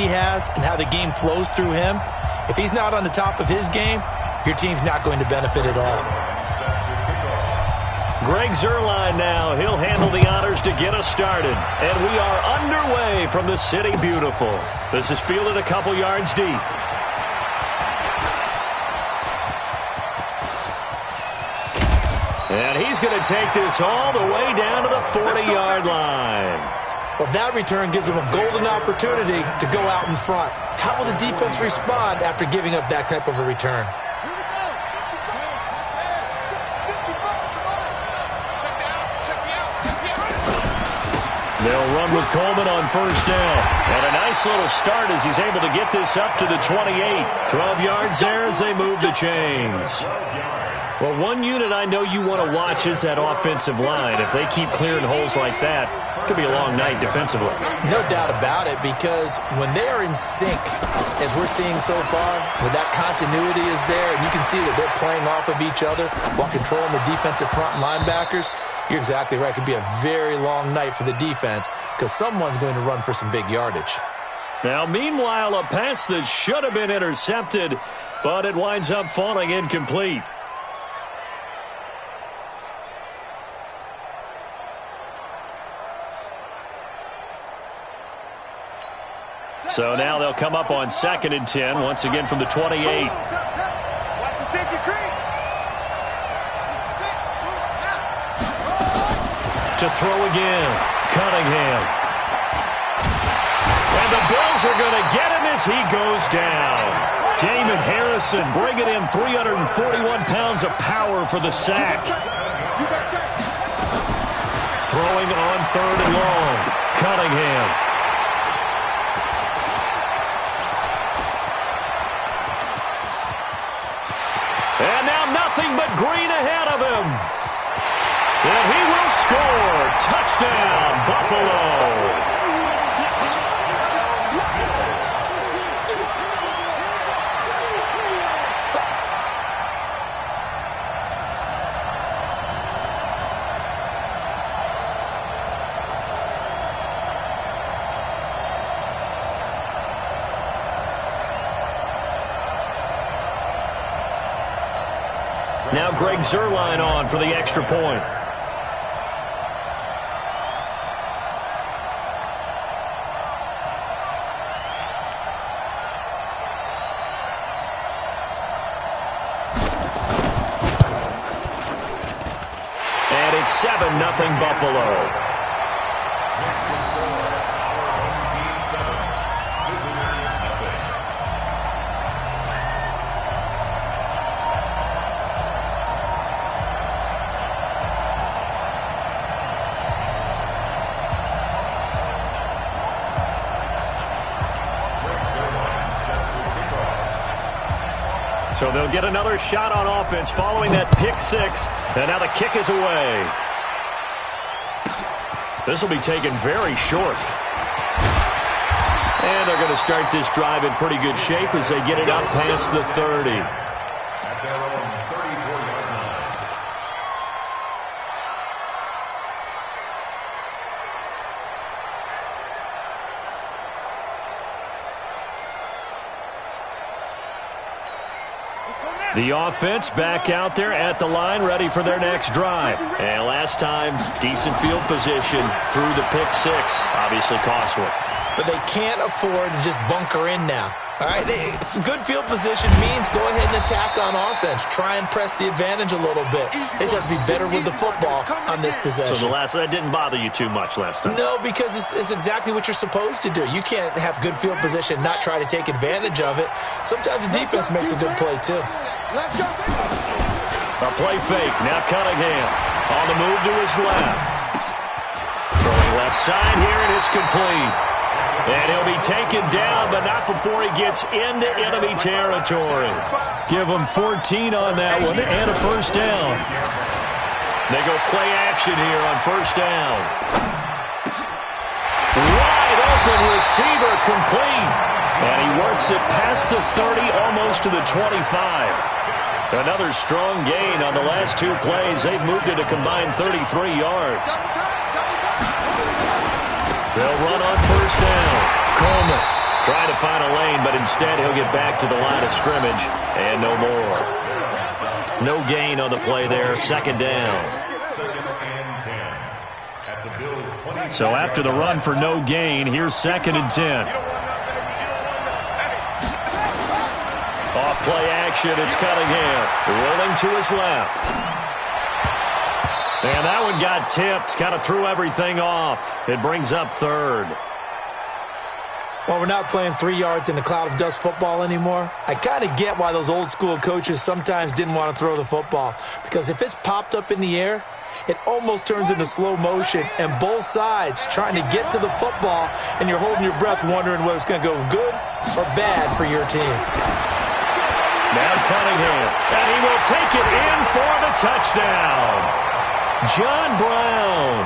has and how the game flows through him, if he's not on the top of his game, your team's not going to benefit at all. Greg Zuerlein now. He'll handle the honors to get us started. And we are underway from the City Beautiful. This is fielded a couple yards deep. And he's going to take this all the way down to the 40-yard line. Well, that return gives him a golden opportunity to go out in front. How will the defense respond after giving up that type of a return? They'll run with Coleman on first down. And a nice little start as he's able to get this up to the 28. 12 yards there as they move the chains. Well, one unit I know you want to watch is that offensive line. If they keep clearing holes like that, it could be a long night defensively. No doubt about it, because when they are in sync, as we're seeing so far, when that continuity is there, and you can see that they're playing off of each other while controlling the defensive front linebackers, you're exactly right. It could be a very long night for the defense because someone's going to run for some big yardage. Now, meanwhile, a pass that should have been intercepted, but it winds up falling incomplete. So now they'll come up on 2nd and 10, once again from the 28. Watch the safety creep. To throw again, Cunningham. And the Bills are going to get him as he goes down. Damon Harrison bringing in 341 pounds of power for the sack. Throwing on 3rd and long, Cunningham. And now nothing but green ahead of him. And he will score. Touchdown, Buffalo. Now Greg Zuerlein on for the extra point. And it's 7-0 Buffalo. So they'll get another shot on offense following that pick six. And now the kick is away. This will be taken very short. And they're going to start this drive in pretty good shape as they get it up past the 30. At their own 34-yard line. The offense back out there at the line, ready for their next drive. And last time, decent field position through the pick six. Obviously costly. But they can't afford to just bunker in now. All right, good field position means go ahead and attack on offense. Try and press the advantage a little bit. They just have to be better with the football on this possession. So that didn't bother you too much last time? No, because it's exactly what you're supposed to do. You can't have good field position, not try to take advantage of it. Sometimes the defense makes a good play, too. A play fake. Now Cunningham on the move to his left. Throwing left side here, and it's complete. And he'll be taken down, but not before he gets into enemy territory. Give him 14 on that one and a first down. They go play action here on first down. Wide open receiver complete. And he works it past the 30, almost to the 25. Another strong gain on the last two plays. They've moved it a combined 33 yards. They'll run on first down. Coleman Trying to find a lane, but instead he'll get back to the line of scrimmage, and no more. No gain on the play there, second down. So after the run for no gain, here's 2nd and 10. Off play action, it's Cunningham. Rolling to his left. And that one got tipped, kind of threw everything off. It brings up 3rd. Well, we're not playing 3 yards in a cloud of dust football anymore. I kind of get why those old school coaches sometimes didn't want to throw the football. Because if it's popped up in the air, it almost turns into slow motion, and both sides trying to get to the football, and you're holding your breath wondering whether it's going to go good or bad for your team. Now Cunningham, and he will take it in for the touchdown. John Brown,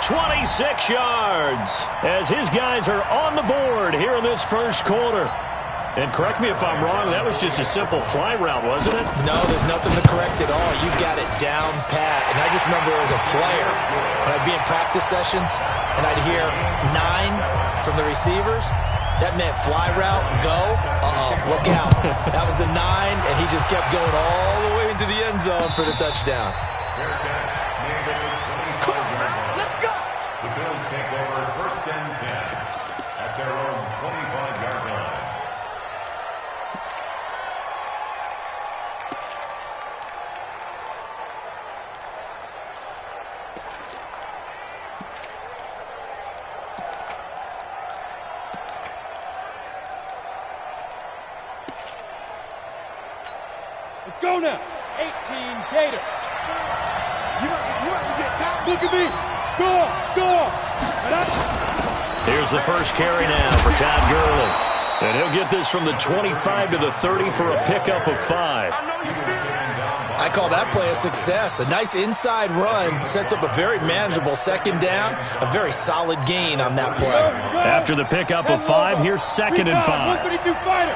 26 yards, as his guys are on the board here in this first quarter. And correct me if I'm wrong, that was just a simple fly route, wasn't it? No, there's nothing to correct at all. You got it down pat. And I just remember as a player, when I'd be in practice sessions, and I'd hear 9 from the receivers, that meant fly route, go, look out. That was the 9, and he just kept going all the way into the end zone for the touchdown. Come on, let's go. The Bills take over 1st and 10 at their own 25-yard line. Let's go now. 18 Gator. You must get time. Look at me. Go. Here's the first carry now for Todd Gurley. And he'll get this from the 25 to the 30 for a pickup of 5. I call that play a success. A nice inside run sets up a very manageable 2nd down. A very solid gain on that play. After the pickup of 5, here's 2nd and 5. 132 fighter.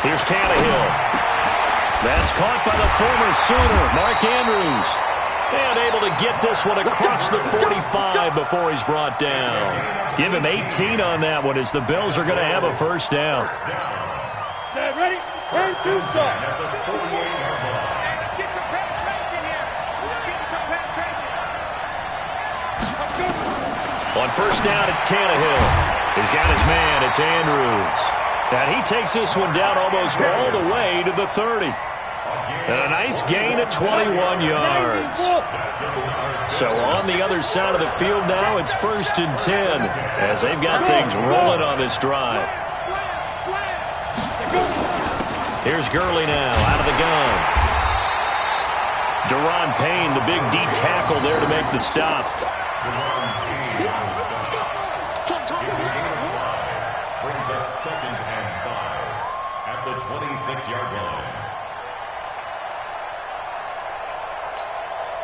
Here's Tannehill. That's caught by the former Sooner, Mark Andrews. And able to get this one across the 45 before he's brought down. Give him 18 on that one as the Bills are going to have a first down. Set, ready? Turn to shot. Let's get some penetration here. Let's get some penetration. On first down, it's Tannehill. He's got his man. It's Andrews. And he takes this one down almost all the way to the 30. And a nice gain at 21 yards. So on the other side of the field now, it's 1st and 10 as they've got things rolling on this drive. Here's Gurley now out of the gun. Deron Payne, the big D tackle there to make the stop. Brings up 2nd and 5 at the 26-yard line.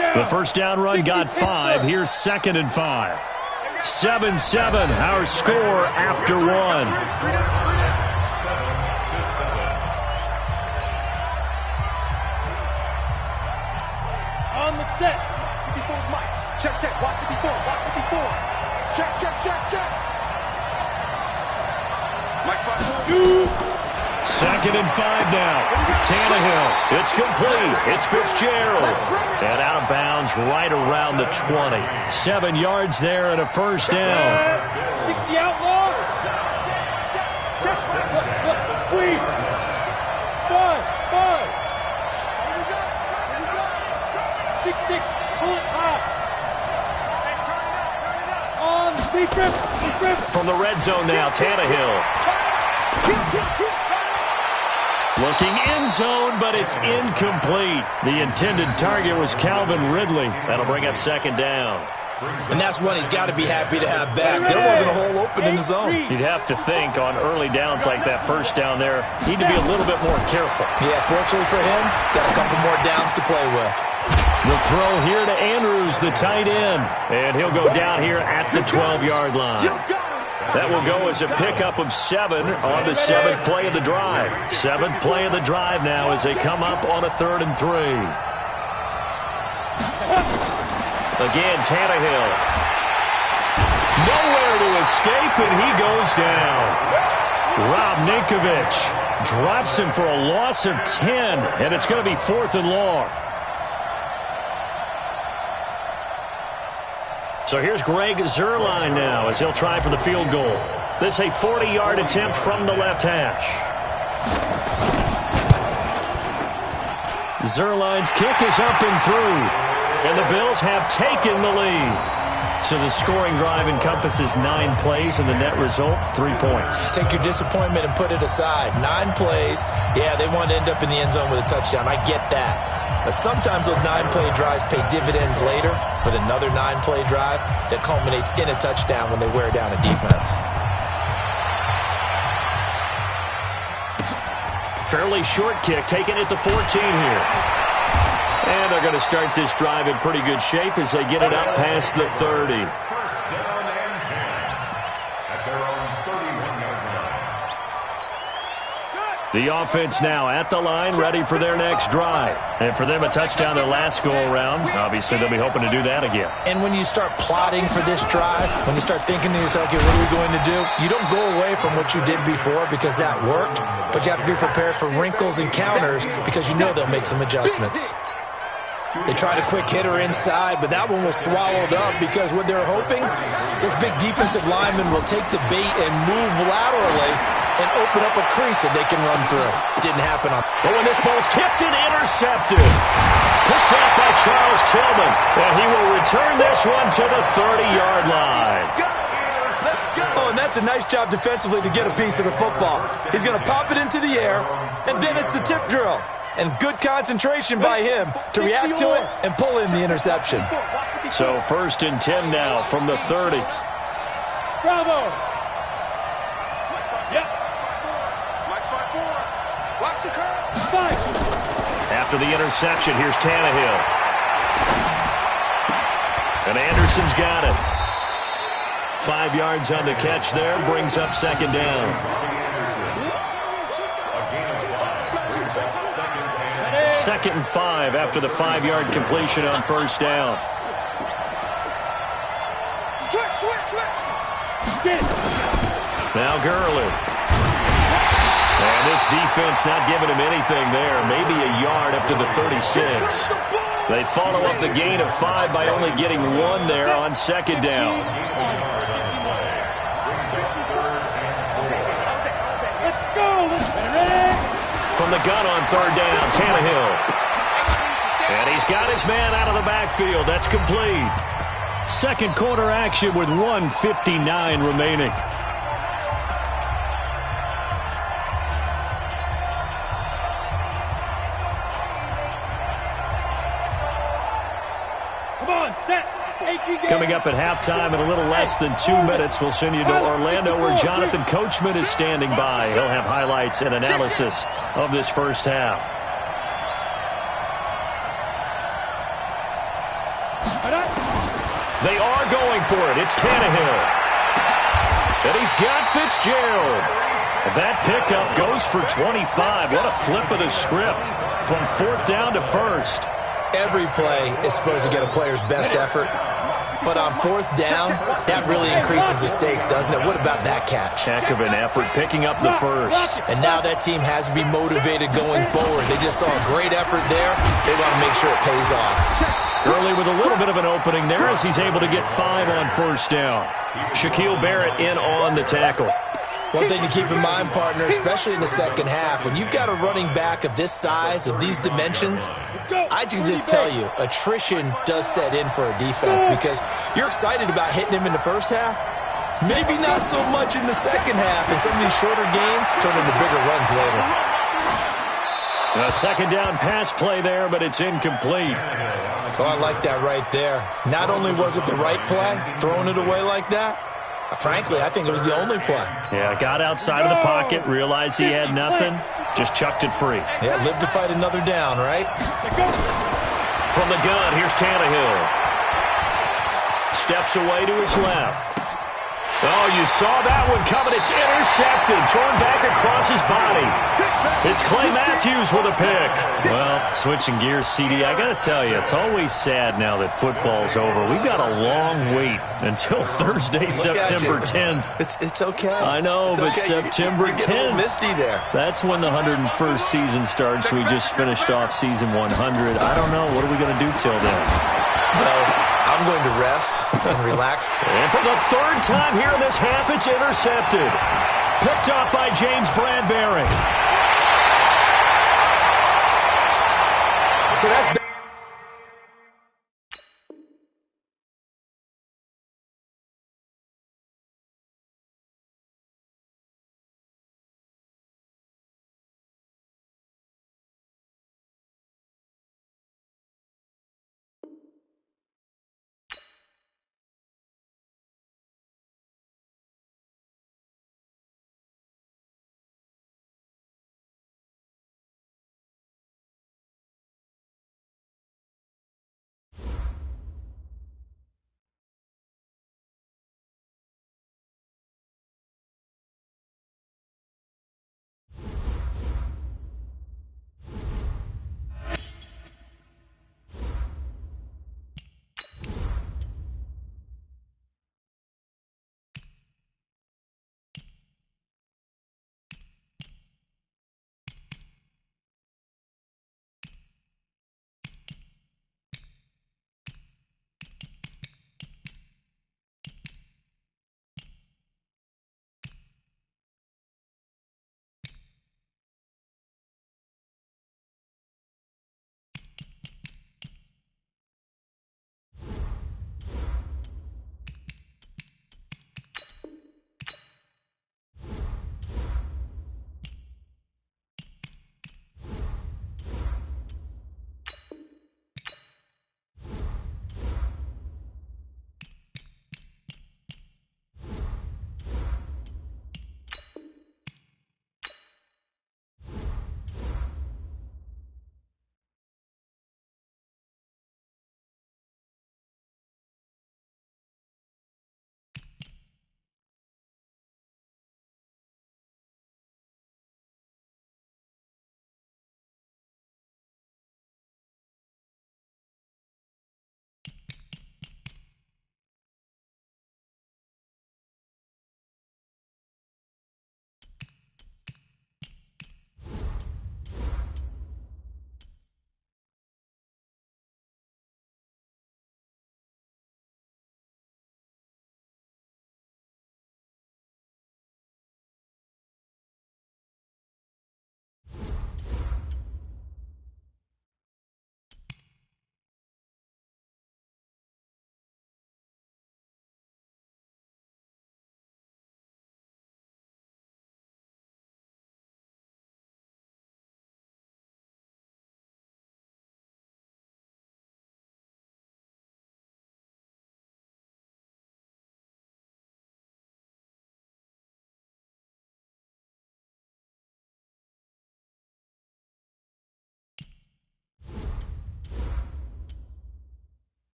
The first down run got 5. Here's 2nd and 5. 7-7, our score after 1. 7-7. On the set. 54's Mike. Check. Watch 54. Check. Mike 5-4. 2nd and 5 now. Tannehill. It's complete. It's Fitzgerald. And out of bounds right around the 20. 7 yards there and a first down. 60 outlaws. Squeeze. 5. 6-6. Pull it high. On. Deep grip. From the red zone now, Tannehill. Looking end zone, but it's incomplete. The intended target was Calvin Ridley. That'll bring up 2nd down. And that's one he's got to be happy to have back. There wasn't a hole open in the zone. You'd have to think on early downs like that first down there, need to be a little bit more careful. Yeah, fortunately for him, got a couple more downs to play with. The throw here to Andrews, the tight end. And he'll go down here at the 12-yard line. That will go as a pickup of 7 on the 7th play of the drive. 7th play of the drive now as they come up on a 3rd and 3. Again, Tannehill. escape, and he goes down. Rob Ninkovich drops him for a loss of 10, and it's going to be 4th and long. So here's Greg Zuerlein now as he'll try for the field goal. This is a 40-yard attempt from the left hash. Zuerlein's kick is up and through, and the Bills have taken the lead. So the scoring drive encompasses 9 plays, and the net result, 3 points. Take your disappointment and put it aside. 9 plays. Yeah, they want to end up in the end zone with a touchdown. I get that. But sometimes those 9-play drives pay dividends later with another 9-play drive that culminates in a touchdown when they wear down a defense. Fairly short kick, taken at the 14 here. And they're going to start this drive in pretty good shape as they get it up past the 30. First down and 10 at their own 31-yard line. The offense now at the line, ready for their next drive. And for them, a touchdown their last go-around. Obviously, they'll be hoping to do that again. And when you start plotting for this drive, when you start thinking to yourself, okay, what are we going to do? You don't go away from what you did before because that worked, but you have to be prepared for wrinkles and counters because you know they'll make some adjustments. They tried a quick hitter inside, but that one was swallowed up because what they're hoping, those big defensive linemen will take the bait and move laterally and open up a crease that they can run through. Didn't happen on. But when this ball's tipped and intercepted, picked up by Charles Tillman, and he will return this one to the 30-yard line. Oh, and that's a nice job defensively to get a piece of the football. He's going to pop it into the air, and then it's the tip drill. And good concentration by him to react to it and pull in the interception. So 1st and 10 now from the 30. Bravo. Yep. Watch the curve. 5. After the interception, here's Tannehill. And Anderson's got it. 5 yards on the catch there, brings up 2nd down. 2nd and 5 after the 5-yard completion on 1st down. Now Gurley. And this defense not giving him anything there. Maybe a yard up to the 36. They follow up the gain of 5 by only getting 1 there on 2nd down. Let's go. From the gun on 3rd down, Tannehill. And he's got his man out of the backfield. That's complete. 2nd quarter action with 1:59 remaining. Come on, set. Coming up at halftime in a little less than 2 minutes, we'll send you to Orlando where Jonathan Coachman is standing by. He'll have highlights and analysis of this first half. They are going for it. It's Tannehill. And he's got Fitzgerald. That pickup goes for 25. What a flip of the script from 4th down to 1st. Every play is supposed to get a player's best effort. But on 4th down, that really increases the stakes, doesn't it? What about that catch? Heck of an effort picking up the first. And now that team has to be motivated going forward. They just saw a great effort there. They want to make sure it pays off. Gurley with a little bit of an opening there as he's able to get 5 on 1st down. Shaquille Barrett in on the tackle. One thing to keep in mind, partner, especially in the second half, when you've got a running back of this size, of these dimensions, I can just tell you, attrition does set in for a defense because you're excited about hitting him in the first half. Maybe not so much in the second half, and some of these shorter gains turn into bigger runs later. A 2nd down pass play there, but it's incomplete. Oh, I like that right there. Not only was it the right play, throwing it away like that, frankly, I think it was the only play. Yeah, got outside of the pocket, realized he had nothing, just chucked it free. Yeah, live to fight another down, right? From the gun, here's Tannehill. Steps away to his left. Oh, you saw that one coming. It's intercepted, thrown back across his body. It's Clay Matthews with a pick. Well, switching gears, CD, I got to tell you, it's always sad now that football's over. We've got a long wait until Thursday, September 10th. It's okay. I know, it's but okay. September You're getting a 10th. little misty there. That's when the 101st season starts. We just finished off season 100. I don't know. What are we going to do till then? Well, I'm going to rest and relax. And for the third time here in this half, it's intercepted. Picked up by James Bradbury. So that's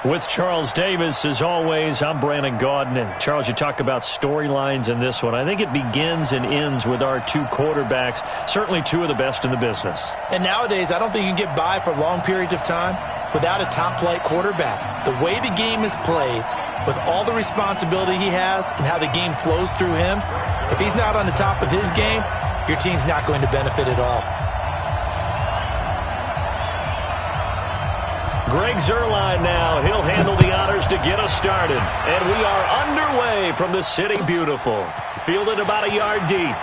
With Charles Davis, as always, I'm Brandon Gaudin. Charles, you talk about storylines in this one. I think it begins and ends with our two quarterbacks, certainly two of the best in the business. And nowadays, I don't think you can get by for long periods of time without a top-flight quarterback. The way the game is played, with all the responsibility he has and how the game flows through him, if he's not on the top of his game, your team's not going to benefit at all. Greg Zuerlein now. He'll handle the honors to get us started. And we are underway from the City Beautiful. Fielded about a yard deep.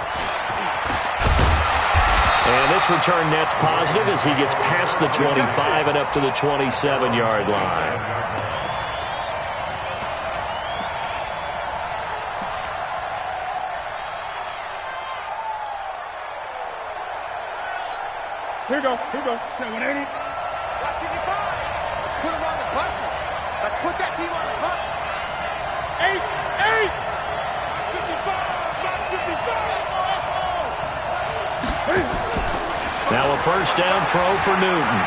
And this return net's positive as he gets past the 25 and up to the 27-yard line. Here we go. Here we go. 180. Watching you five. Let's put them on the buses. Let's put that team on the bus. 8, 8. 55. Now a first down throw for Newton.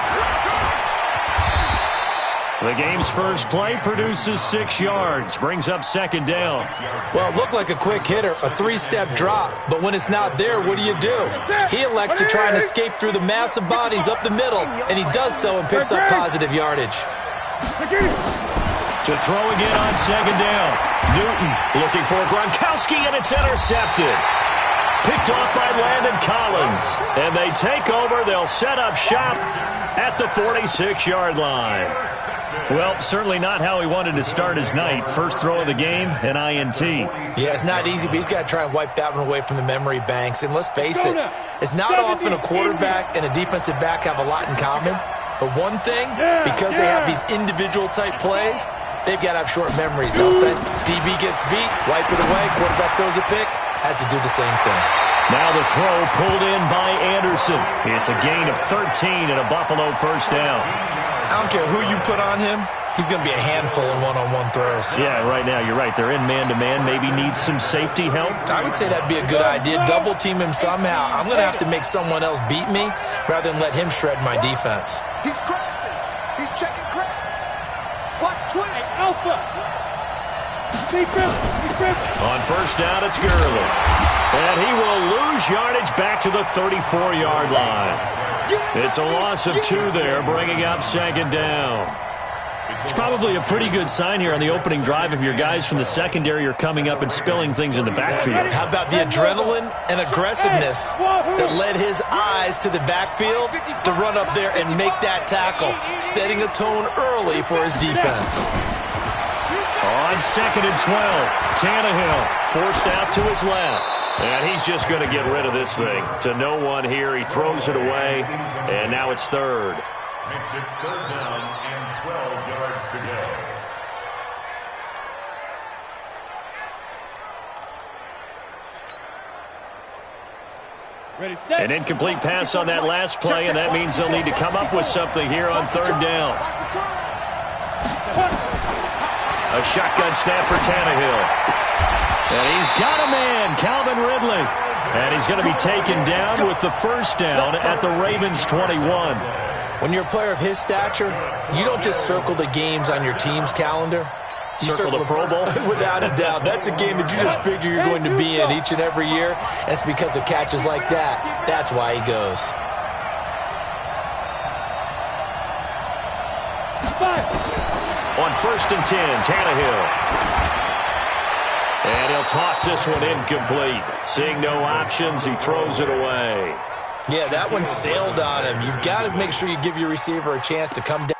The game's first play produces 6 yards, brings up second down. Well, it looked like a quick hitter, a 3-step drop, but when it's not there, what do? He elects to try and escape through the massive bodies up the middle, and he does so and picks up positive yardage. To throw again on second down. Newton looking for Gronkowski, and it's intercepted. Picked off by Landon Collins. And they take over. They'll set up shop at the 46-yard line. Well, certainly not how he wanted to start his night. First throw of the game, an INT. Yeah, it's not easy, but he's got to try and wipe that one away from the memory banks. And let's face it, it's not often a quarterback and a defensive back have a lot in common. But one thing, because they have these individual type plays, they've got to have short memories, don't they? DB gets beat, wipe it away, quarterback throws a pick, has to do the same thing. Now the throw pulled in by Anderson. It's a gain of 13 and a Buffalo first down. I don't care who you put on him, he's going to be a handful in one-on-one throws. Yeah, right now, you're right. They're in man-to-man. Maybe needs some safety help. I would say that'd be a good idea. Double team him somehow. I'm going to have to make someone else beat me rather than let him shred my defense. He's crashing. He's checking crash. Watch twin. Hey, Alpha. Defense. On first down, it's Gurley. And he will lose yardage back to the 34-yard line. It's a loss of 2 there, bringing up second down. It's probably a pretty good sign here on the opening drive if your guys from the secondary are coming up and spilling things in the backfield. How about the adrenaline and aggressiveness that led his eyes to the backfield to run up there and make that tackle, setting a tone early for his defense. On second and 12, Tannehill forced out to his left. And he's just going to get rid of this thing. To no one here. He throws it away. And now it's third. Makes it third down and 12 yards to go. Ready, set. An incomplete pass on that last play, and that means they'll need to come up with something here on third down. A shotgun snap for Tannehill. And he's got a man, Calvin Ridley. And he's going to be taken down with the first down at the Ravens 21. When you're a player of his stature, you don't just circle the games on your team's calendar. You Circle the Pro Bowl? Without a doubt. That's a game that you just figure you're going to be in each and every year. And it's because of catches like that. That's why he goes. On first and 10, Tannehill. And he'll toss this one incomplete. Seeing no options, he throws it away. Yeah, that one sailed on him. You've got to make sure you give your receiver a chance to come down.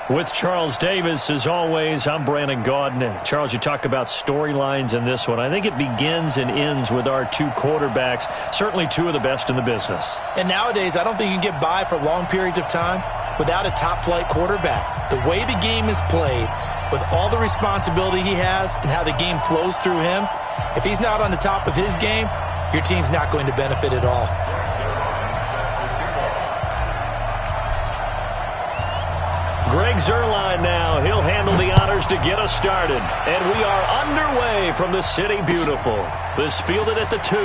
With Charles Davis, as always, I'm Brandon Gaudin. Charles, you talk about storylines in this one. I think it begins and ends with our two quarterbacks, certainly two of the best in the business. And nowadays, I don't think you can get by for long periods of time without a top-flight quarterback. The way the game is played, with all the responsibility he has and how the game flows through him, if he's not on the top of his game, your team's not going to benefit at all. Greg Zuerlein now. He'll handle the honors to get us started. And we are underway from the City Beautiful. This fielded at the 2.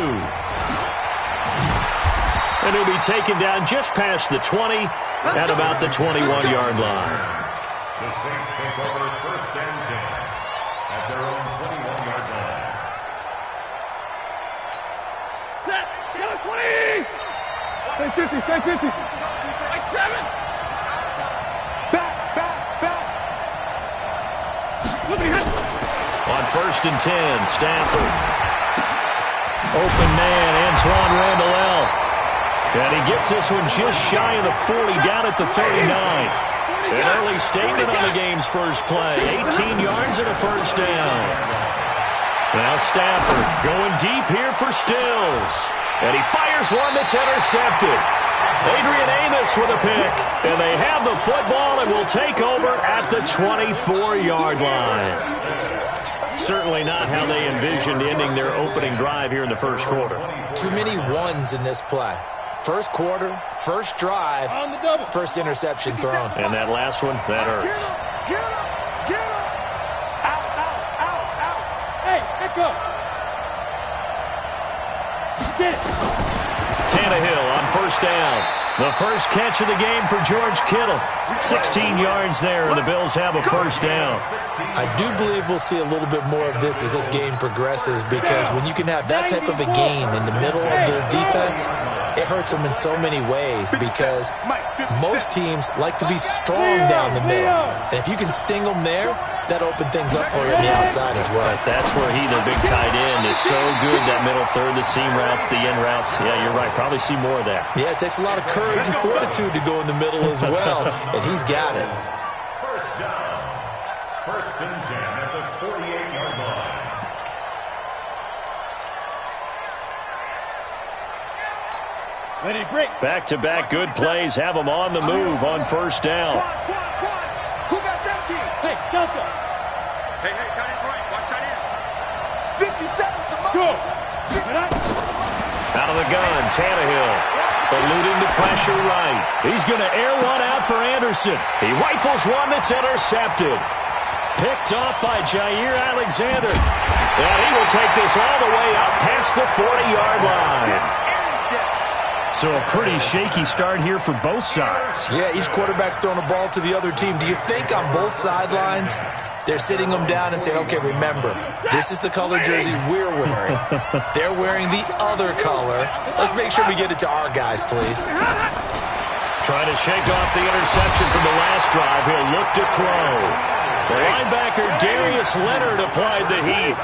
And he'll be taken down just past the 20 at about the 21-yard line. The Saints take over first and 10 at their own 21-yard line. Set. Get a 20. Stay 50. Stay 50. Like 7. On first and 10, Stafford. Open man, Antoine Randall. And he gets this one just shy of the 40, down at the 39. An early statement on the game's first play. 18 yards and a first down. Now Stafford going deep here for Stills. And he fires one that's intercepted. Adrian Amos with a pick. And they have the football and will take over at the 24-yard line. Certainly not how they envisioned ending their opening drive here in the first quarter. Too many ones in this play. First quarter, first drive, first interception thrown. And that last one, that hurts. Get up. Get up. Out. Hey, echo. Get it. Tannehill on first down. The first catch of the game for George Kittle. 16 yards there, and the Bills have a first down. I do believe we'll see a little bit more of this as this game progresses, because when you can have that type of a game in the middle of the defense, it hurts them in so many ways, because most teams like to be strong down the middle. And if you can sting them there, that opens things up for you on the outside as well. That's where he, the big tight end, is so good, that middle third, the seam routes, the in routes. Yeah, you're right. Probably see more of that. Yeah, it takes a lot of courage and fortitude to go in the middle as well, and he's got it. First down. First and 10 at the 48-yard line. Let it break. Back-to-back good plays have them on the move on first down. Who got 17? Hey, Johnson. Hey, tight end's right. Watch tight end. 57, the money. Go. Out of the gun, Tannehill. Eluding the pressure right. He's going to air one out for Anderson. He rifles one that's intercepted. Picked off by Jair Alexander. And he will take this all the way out past the 40-yard line. So a pretty shaky start here for both sides. Yeah, each quarterback's throwing a ball to the other team. Do you think on both sidelines they're sitting them down and saying, okay, remember, this is the color jersey we're wearing. They're wearing the other color. Let's make sure we get it to our guys, please. Trying to shake off the interception from the last drive. He'll look to throw. The linebacker Darius Leonard applied the heat.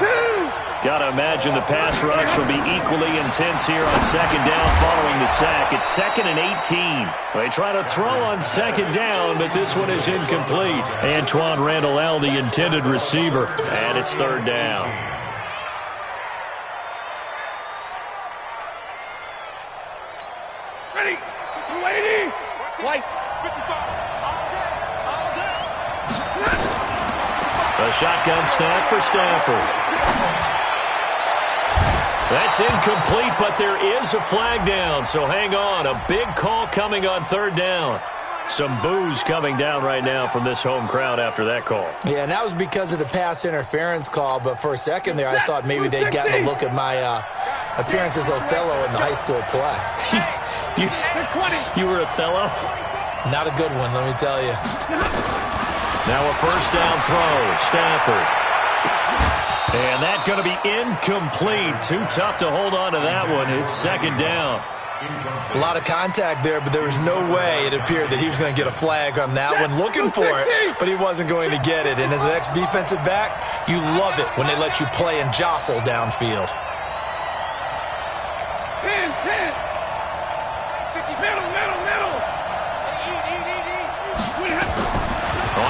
Got to imagine the pass rush will be equally intense here on second down following the sack. It's 2nd and 18. They try to throw on second down, but this one is incomplete. Antoine Randall, the intended receiver. And it's 3rd down. Ready. 280. White. 55. A shotgun snap for Stafford. That's incomplete, but there is a flag down, so hang on. A big call coming on 3rd down. Some boos coming down right now from this home crowd after that call. Yeah, and that was because of the pass interference call, but for a second there I thought maybe they'd gotten a look at my appearance as Othello in the high school play. You were Othello? Not a good one, let me tell you. Now a first down throw, Stafford. And that's going to be incomplete. Too tough to hold on to that one. It's 2nd down. A lot of contact there, but there was no way it appeared that he was going to get a flag on that one. Looking for it, but he wasn't going to get it. And as an ex-defensive back, you love it when they let you play and jostle downfield. 10. 50. Middle.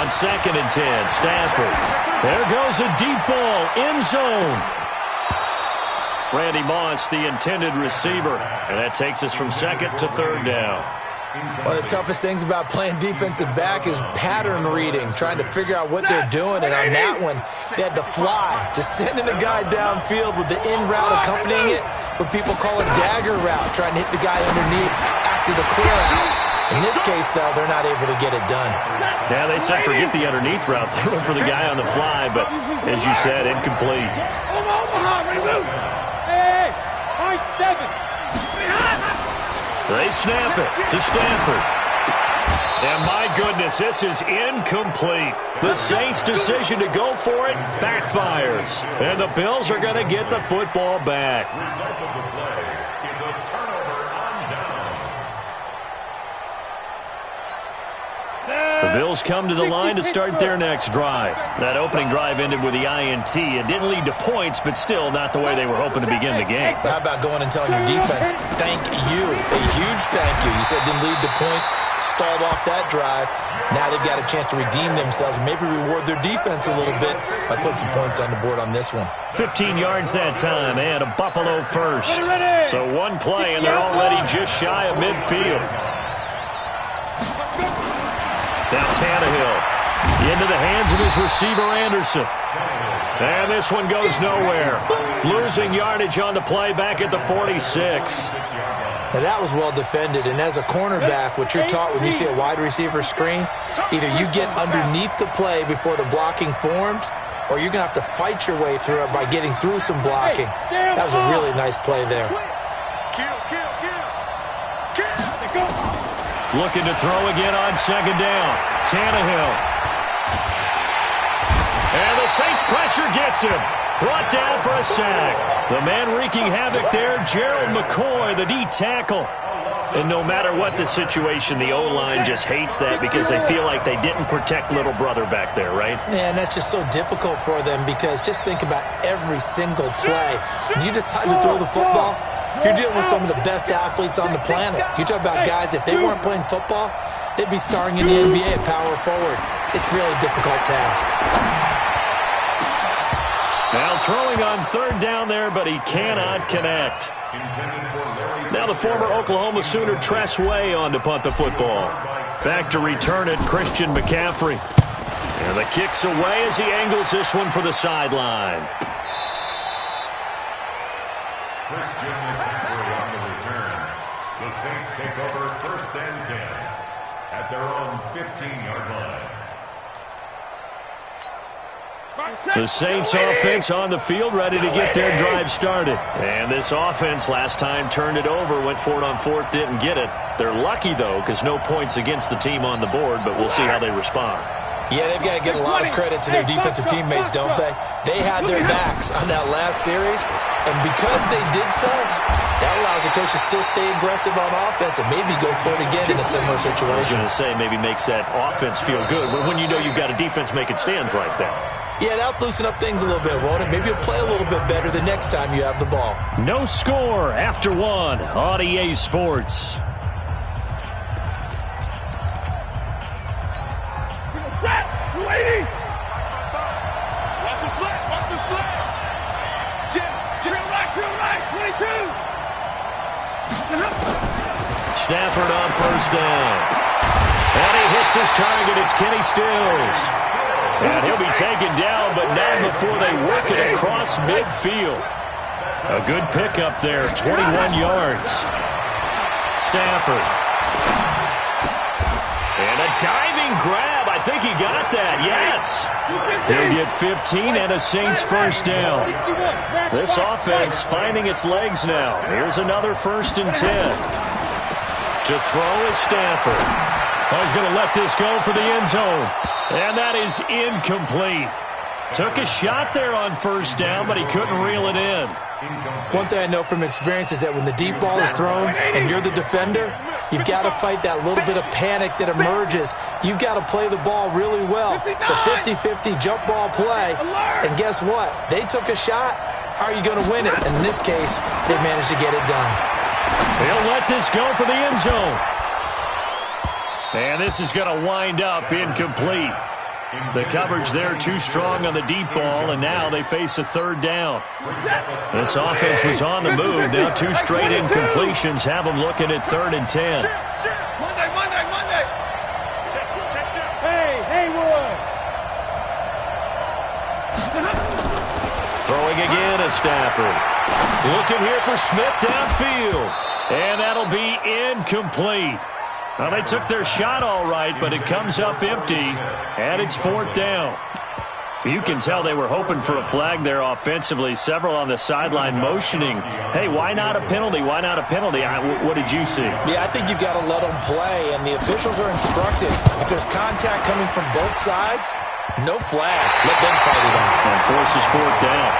On 2nd and 10. Stafford. There goes a deep ball. End zone. Randy Moss, the intended receiver. And that takes us from 2nd to 3rd down. One of the toughest things about playing defensive back is pattern reading, trying to figure out what they're doing. And on that one, they had to fly, just sending a guy downfield with the in route accompanying it, what people call a dagger route, trying to hit the guy underneath after the clear out. In this case, though, they're not able to get it done. Yeah, they said forget the underneath route. They went for the guy on the fly, but as you said, incomplete. Hey, high 7. They snap it to Stafford. And my goodness, this is incomplete. The Saints' decision to go for it backfires. And the Bills are going to get the football back. Result of the play is a turnover on downs. The Bills come to the line to start their next drive. That opening drive ended with the INT. It didn't lead to points, but still not the way they were hoping to begin the game. How about going and telling your defense, thank you, a huge thank you. You said didn't lead to points, stalled off that drive. Now they've got a chance to redeem themselves, maybe reward their defense a little bit by putting some points on the board on this one. 15 yards that time and a Buffalo first. So one play and they're already just shy of midfield. Now Tannehill into the hands of his receiver Anderson. And this one goes nowhere. Losing yardage on the play back at the 46. Now that was well defended, and as a cornerback, what you're taught when you see a wide receiver screen, either you get underneath the play before the blocking forms, or you're going to have to fight your way through it by getting through some blocking. That was a really nice play there. Looking to throw again on 2nd down. Tannehill. And the Saints pressure gets him. Brought down for a sack. The man wreaking havoc there, Gerald McCoy, the D tackle. And no matter what the situation, the O-line just hates that because they feel like they didn't protect little brother back there, right? Man, that's just so difficult for them because just think about every single play. When you decide to throw the football, you're dealing with some of the best athletes on the planet. You talk about guys, if they weren't playing football, they'd be starring in the NBA at power forward. It's a really difficult task. Now throwing on 3rd down there, but he cannot connect. Now the former Oklahoma Sooner Tress Way on to punt the football. Back to return it, Christian McCaffrey. And the kick's away as he angles this one for the sideline. Christian McCaffrey on the return. The Saints take over 1st and 10 at their own 15-yard line. The Saints offense on the field, ready to get their drive started. And this offense last time turned it over, went for it on 4th, didn't get it. They're lucky, though, because no points against the team on the board, but we'll see how they respond. Yeah, they've got to give a lot of credit to their defensive teammates, don't they? They had their backs on that last series, and because they did so, that allows the coach to still stay aggressive on offense and maybe go for it again in a similar situation. I was going to say, maybe makes that offense feel good when you know you've got a defense making stands like that. Yeah, that'll loosen up things a little bit, won't it? Maybe you'll play a little bit better the next time you have the ball. No score after 1 on EA Sports. Lady! Watch the slap, watch the slap! Jim, real right, 22! Stafford on 1st down. And he hits his target. It's Kenny Stills. And he'll be taken down, but not before they work it across midfield. A good pickup there, 21 yards. Stafford. And a diving grab. I think he got that, yes. He'll get 15 and a Saints 1st down. This offense finding its legs now. Here's another 1st and 10. To throw is Stafford. Oh, he's going to let this go for the end zone. And that is incomplete. Took a shot there on 1st down, but he couldn't reel it in. One thing I know from experience is that when the deep ball is thrown and you're the defender, you've got to fight that little bit of panic that emerges. You've got to play the ball really well. It's a 50-50 jump ball play. And guess what? They took a shot. How are you going to win it? And in this case, they managed to get it done. They'll let this go for the end zone. And this is going to wind up incomplete. The coverage there too strong on the deep ball, and now they face a third down. This offense was on the move. Now 2 straight incompletions have them looking at 3rd and 10. Monday. Hey, Haywood. Throwing again is Stafford. Looking here for Smith downfield. And that'll be incomplete. Well, they took their shot all right, but it comes up empty, and it's 4th down. You can tell they were hoping for a flag there offensively. Several on the sideline motioning, hey, why not a penalty? Why not a penalty? What did you see? Yeah, I think you've got to let them play, and the officials are instructed. If there's contact coming from both sides, no flag. Let them fight it out. And forces 4th down.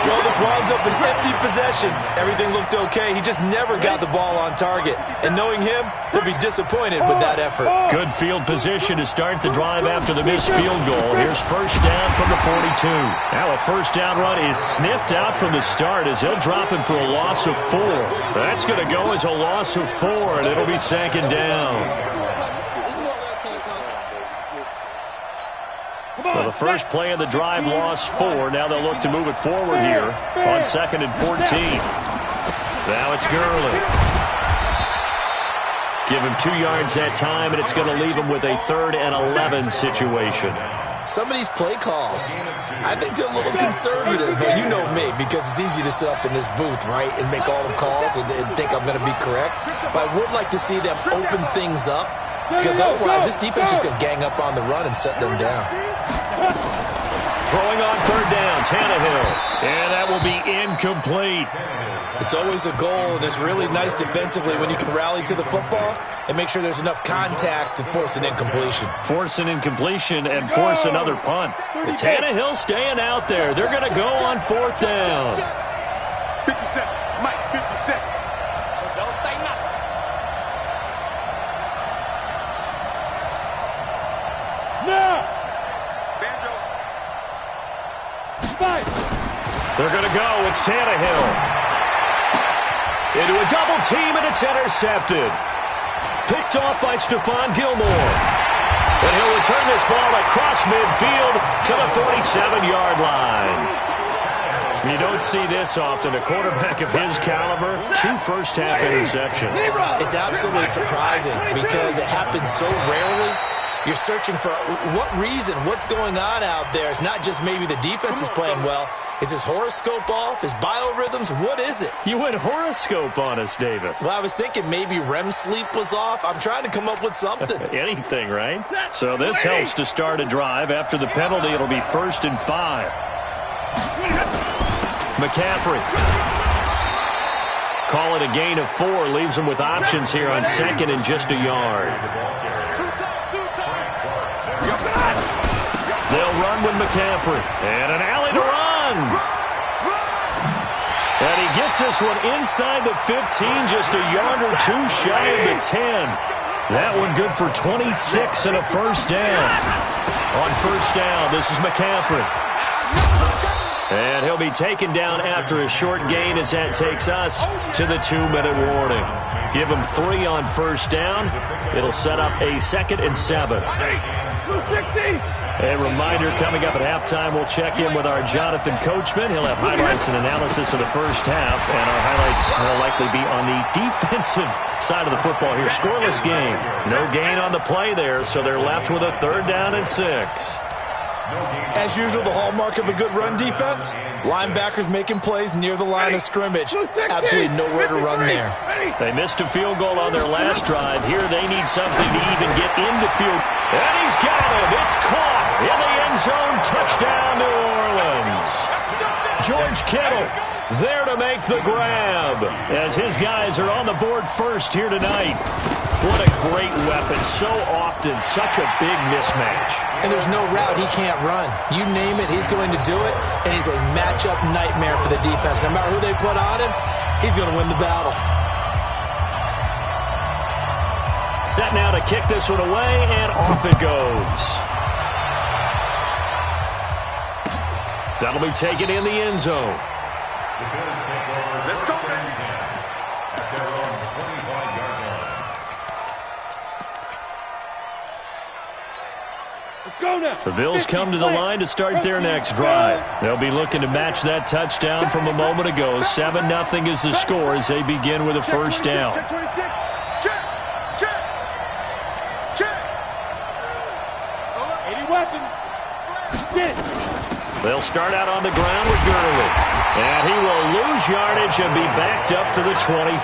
Well, this winds up an empty possession. Everything looked okay. He just never got the ball on target. And knowing him, he'll be disappointed with that effort. Good field position to start the drive after the missed field goal. Here's 1st down from the 42. Now a 1st down run is sniffed out from the start as they'll drop him for a loss of 4. That's going to go as a loss of 4, and it'll be 2nd down. Well, the first play of the drive lost 4. Now they'll look to move it forward here on 2nd and 14. Now it's Gurley. Give him 2 yards that time, and it's going to leave him with a 3rd and 11 situation. Some of these play calls, I think they're a little conservative, but you know me, because it's easy to sit up in this booth, right, and make all the calls and think I'm going to be correct. But I would like to see them open things up, because otherwise this defense is going to gang up on the run and shut them down. Throwing on 3rd down, Tannehill. And that will be incomplete. It's always a goal, and it's really nice defensively when you can rally to the football and make sure there's enough contact to force an incompletion. Force an incompletion and force another punt. But Tannehill staying out there. They're going to go on 4th down. 57. Mike, 57. So don't say nothing. Now. They're going to go. It's Tannehill. Into a double team, and it's intercepted. Picked off by Stephon Gilmore. And he'll return this ball across midfield to the 47-yard line. You don't see this often. A quarterback of his caliber, 2 first-half interceptions. It's absolutely surprising because it happens so rarely. You're searching for what reason, what's going on out there. It's not just maybe the defense is playing well. Is his horoscope off? His biorhythms? What is it? You went horoscope on us, David. Well, I was thinking maybe REM sleep was off. I'm trying to come up with something. Anything, right? So this helps to start a drive. After the penalty, it'll be 1st and 5. McCaffrey. Call it a gain of 4. Leaves him with options here on 2nd and just a yard. They'll run with McCaffrey. And an alley to run. And he gets this one inside the 15, just a yard or 2 shy of the 10. That one good for 26 and a 1st down. On 1st down, this is McCaffrey. And he'll be taken down after a short gain as that takes us to the 2-minute warning. Give him 3 on 1st down. It'll set up a 2nd and 7. A reminder, coming up at halftime, we'll check in with our Jonathan Coachman. He'll have highlights and analysis of the first half, and our highlights will likely be on the defensive side of the football here. Scoreless game. No gain on the play there, so they're left with a 3rd down and 6. As usual, the hallmark of a good run defense, linebackers making plays near the line of scrimmage. Absolutely nowhere to run there. They missed a field goal on their last drive. Here they need something to even get into field. And he's got him. It's caught in the end zone. Touchdown, New Orleans. George Kittle there to make the grab as his guys are on the board first here tonight. What a great weapon. So often, such a big mismatch. And there's no route he can't run. You name it, he's going to do it, and he's a matchup nightmare for the defense. No matter who they put on him, he's going to win the battle. Set now to kick this one away, and off it goes. That'll be taken in the end zone. Let's go, man. At their own 25-yard line. Let's go now. The Bills come to the line to start their next drive. They'll be looking to match that touchdown from a moment ago. 7-0 is the score as they begin with a first down. Check 26. Check. Check. Check. 80 weapons. Get it. They'll start out on the ground with Gurley. And he will lose yardage and be backed up to the 24.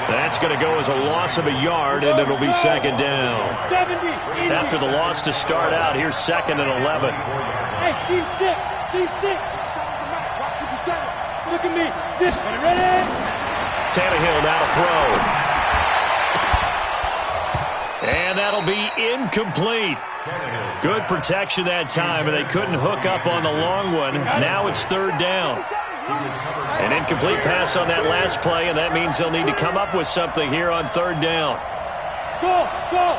That's going to go as a loss of a yard, and it'll be second down. 70. After the loss to start out, here's 2nd and 11. Hey, team 6. Team 6. Look at me. 6. Ready? Tannehill now to throw. And that'll be incomplete. Good protection that time, and they couldn't hook up on the long one. Now it's third down. An incomplete pass on that last play, and that means they'll need to come up with something here on third down. Go. Go.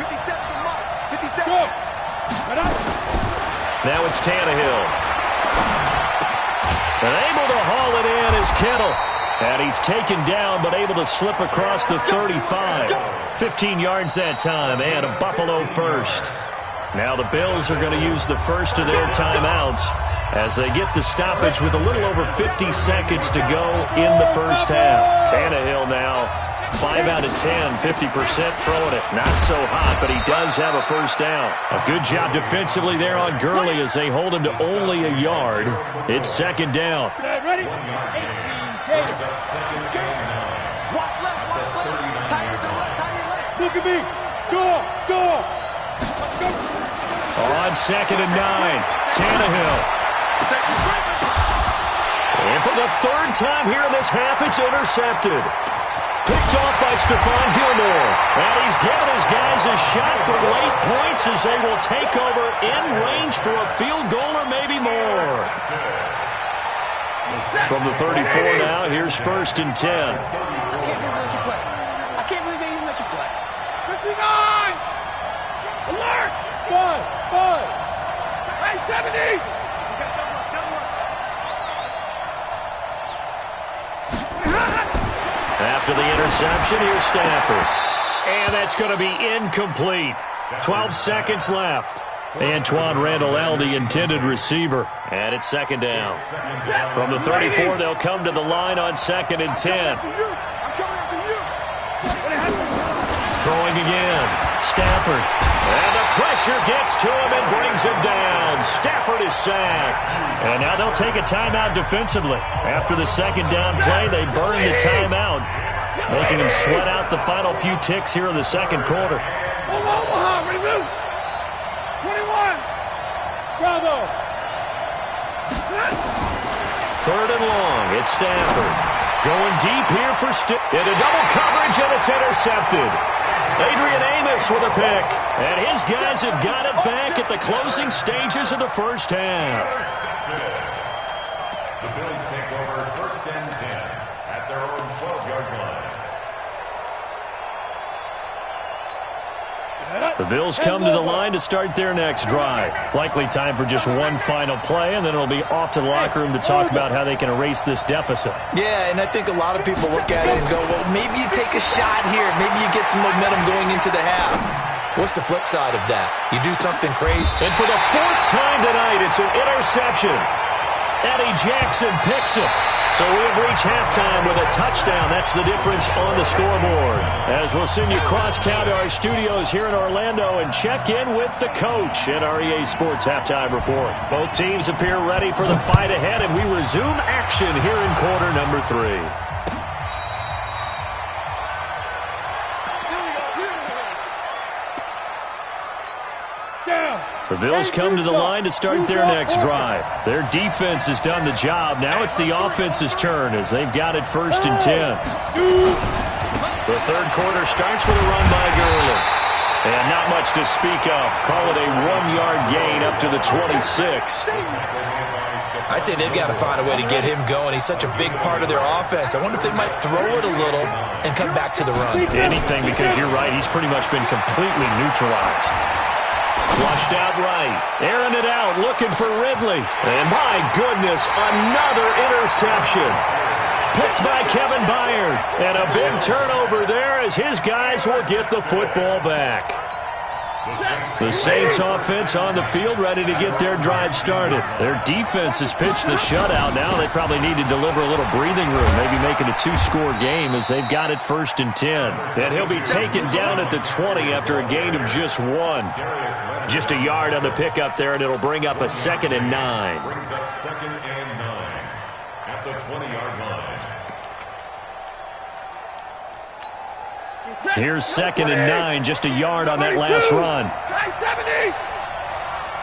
57 mark. 57. Go. Now it's Tannehill. And able to haul it in is Kittle. And he's taken down, but able to slip across the 35. 15 yards that time, and a Buffalo first. Now the Bills are going to use the first of their timeouts as they get the stoppage with a little over 50 seconds to go in the first half. Tannehill now 5 out of 10, 50% throwing it. Not so hot, but he does have a first down. A good job defensively there on Gurley as they hold him to only a yard. It's second down. Ready? 18 Gators. Watch left. Watch left. Tight to the left. Tight to the left. Look at me. Go. Go. Let's go. On 2nd and 9, Tannehill. And for the third time here in this half, it's intercepted. Picked off by Stephon Gilmore. And he's given his guys a shot for late points as they will take over in range for a field goal or maybe more. From the 34 now, here's 1st and 10. I can't believe they let you play. I can't believe they even let you play. 59. Alert. 5. Hey, 70. After the interception, here's Stafford. And that's going to be incomplete. 12 seconds left. Antoine Randall, the intended receiver. And it's second down. From the 34, they'll come to the line on 2nd and 10. Throwing again. Stafford. And the pressure gets to him and brings him down. Stafford is sacked. And now they'll take a timeout defensively. After the second down play, they burn the timeout, making them sweat out the final few ticks here in the second quarter. Omaha, ready to move. 21. Bravo. 3rd and long. It's Stafford. Going deep here for into double coverage, and it's intercepted. Adrian Amos with a pick. And his guys have got it back at the closing stages of the first half. The Bills take over 1st and 10 at their own 12-yard line. The Bills come to the line to start their next drive. Likely time for just one final play, and then it'll be off to the locker room to talk about how they can erase this deficit. Yeah, and I think a lot of people look at it and go, well, maybe you take a shot here. Maybe you get some momentum going into the half. What's the flip side of that? You do something great. And for the 4th time tonight, it's an interception. Eddie Jackson picks it. So we have reached halftime with a touchdown. That's the difference on the scoreboard. As we'll send you crosstown to our studios here in Orlando and check in with the coach at our EA Sports Halftime Report. Both teams appear ready for the fight ahead, and we resume action here in quarter number 3. The Bills come to the line to start their next drive. Their defense has done the job. Now it's the offense's turn as they've got it 1st and 10. The third quarter starts with a run by Gurley. And not much to speak of. Call it a 1-yard gain up to the 26. I'd say they've got to find a way to get him going. He's such a big part of their offense. I wonder if they might throw it a little and come back to the run. Anything, because you're right. He's pretty much been completely neutralized. Flushed out right. Airing it out, looking for Ridley. And my goodness, another interception. Picked by Kevin Byard. And a big turnover there as his guys will get the football back. The Saints offense on the field, ready to get their drive started. Their defense has pitched the shutout. Now they probably need to deliver a little breathing room, maybe make it a 2-score game as they've got it 1st and 10. And he'll be taken down at the 20 after a gain of just 1. Just a yard on the pickup there, and it'll bring up a 2nd and 9. Brings up 2nd and 9 at the 20-yard line. Here's 2nd and 9, just a yard on that last run. Try 70.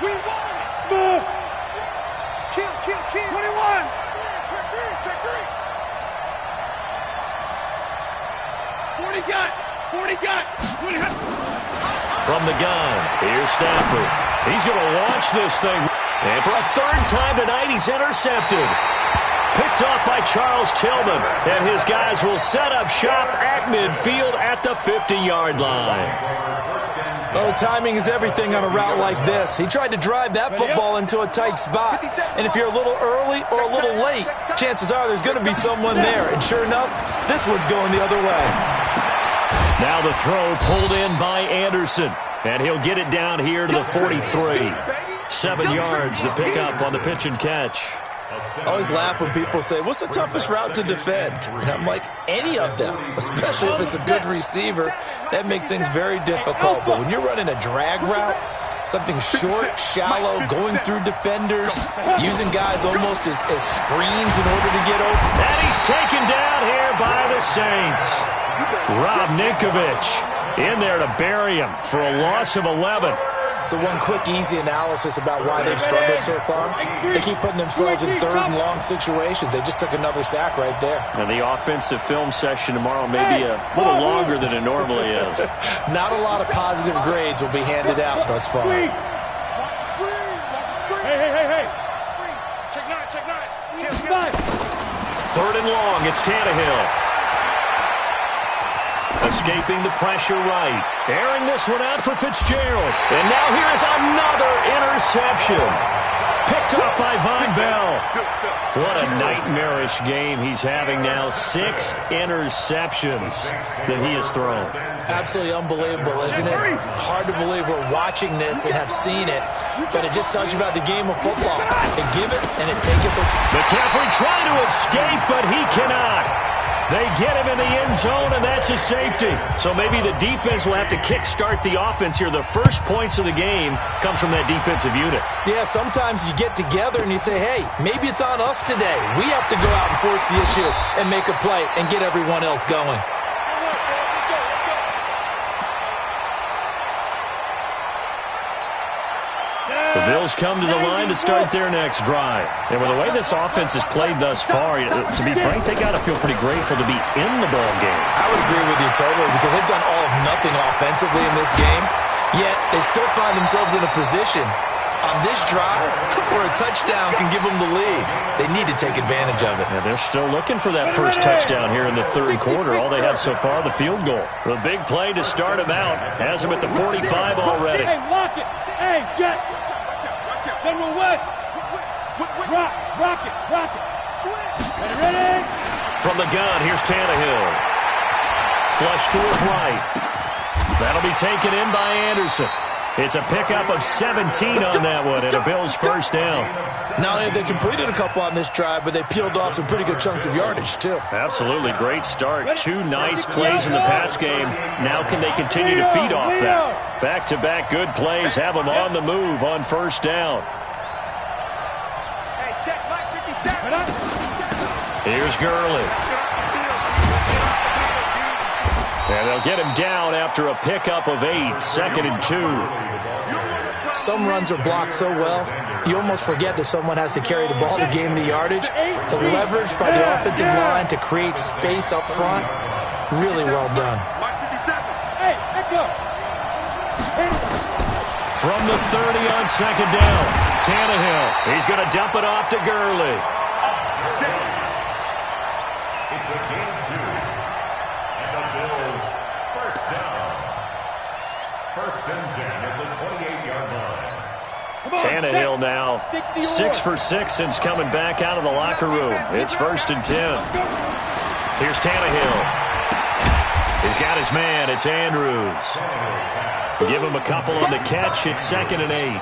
We won. Smooth. Kill. 21. Check 3. 40 got. 20. From the gun, here's Stafford. He's going to launch this thing. And for a 3rd time tonight, he's intercepted. Picked off by Charles Tillman. And his guys will set up shop at midfield at the 50-yard line. Oh, timing is everything on a route like this. He tried to drive that football into a tight spot. And if you're a little early or a little late, chances are there's going to be someone there. And sure enough, this one's going the other way. Now the throw pulled in by Anderson. And he'll get it down here to the 43. 7 yards to pick up on the pitch and catch. I always laugh when people say, what's the toughest route to defend? And I'm like, any of them, especially if it's a good receiver. That makes things very difficult. But when you're running a drag route, something short, shallow, going through defenders, using guys almost as screens in order to get open. And he's taken down here by the Saints. Rob Ninkovich in there to bury him for a loss of 11. So one quick, easy analysis about why they've struggled so far. They keep putting themselves in 3rd and long situations. They just took another sack right there. And the offensive film session tomorrow may be a little longer than it normally is. Not a lot of positive grades will be handed out thus far. Hey. Check 9. 3rd and long, it's Tannehill. Escaping the pressure right. Airing this one out for Fitzgerald. And now here is another interception. Picked up by Von Bell. What a nightmarish game he's having now. 6 interceptions that he has thrown. Absolutely unbelievable, isn't it? Hard to believe we're watching this and have seen it. But it just tells you about the game of football. They give it and it take it. McCaffrey trying to escape, but he cannot. They get him in the end zone, and that's a safety. So maybe the defense will have to kickstart the offense here. The first points of the game comes from that defensive unit. Yeah, sometimes you get together and you say, hey, maybe it's on us today. We have to go out and force the issue and make a play and get everyone else going. The Bills come to the line to start their next drive. And with the way this offense has played thus far, to be frank, they got to feel pretty grateful to be in the ball game. I would agree with you totally because they've done all of nothing offensively in this game, yet they still find themselves in a position on this drive where a touchdown can give them the lead. They need to take advantage of it. Yeah, they're still looking for that first touchdown here in the 3rd quarter. All they have so far, the field goal. The big play to start them out has them at the 45 already. Hey, lock it. Hey, Jet. General West. Rock it. Ready? From the gun, here's Tannehill. Flush to his right. That'll be taken in by Anderson. It's a pickup of 17 on that one and a Bills first down. Not only have they completed a couple on this drive, but they peeled off some pretty good chunks of yardage, too. Absolutely. Great start. 2 nice plays in the pass game. Now can they continue to feed off that? Back-to-back good plays have them on the move on first down. Hey, check Mike 57. Here's Gurley. And they'll get him down after a pickup of 8, 2nd and 2. Some runs are blocked so well, you almost forget that someone has to carry the ball to gain the yardage. The leverage by the offensive line to create space up front, really well done. Hey, echo. From the 30 on 2nd down, Tannehill. He's going to dump it off to Gurley. It's a gain 2. And the Bills first down. 1st and 10 at the 28-yard line. Tannehill now 6 for 6 since coming back out of the locker room. It's 1st and 10. Here's Tannehill. He's got his man. It's Andrews. Give him a couple on the catch. It's 2nd and 8.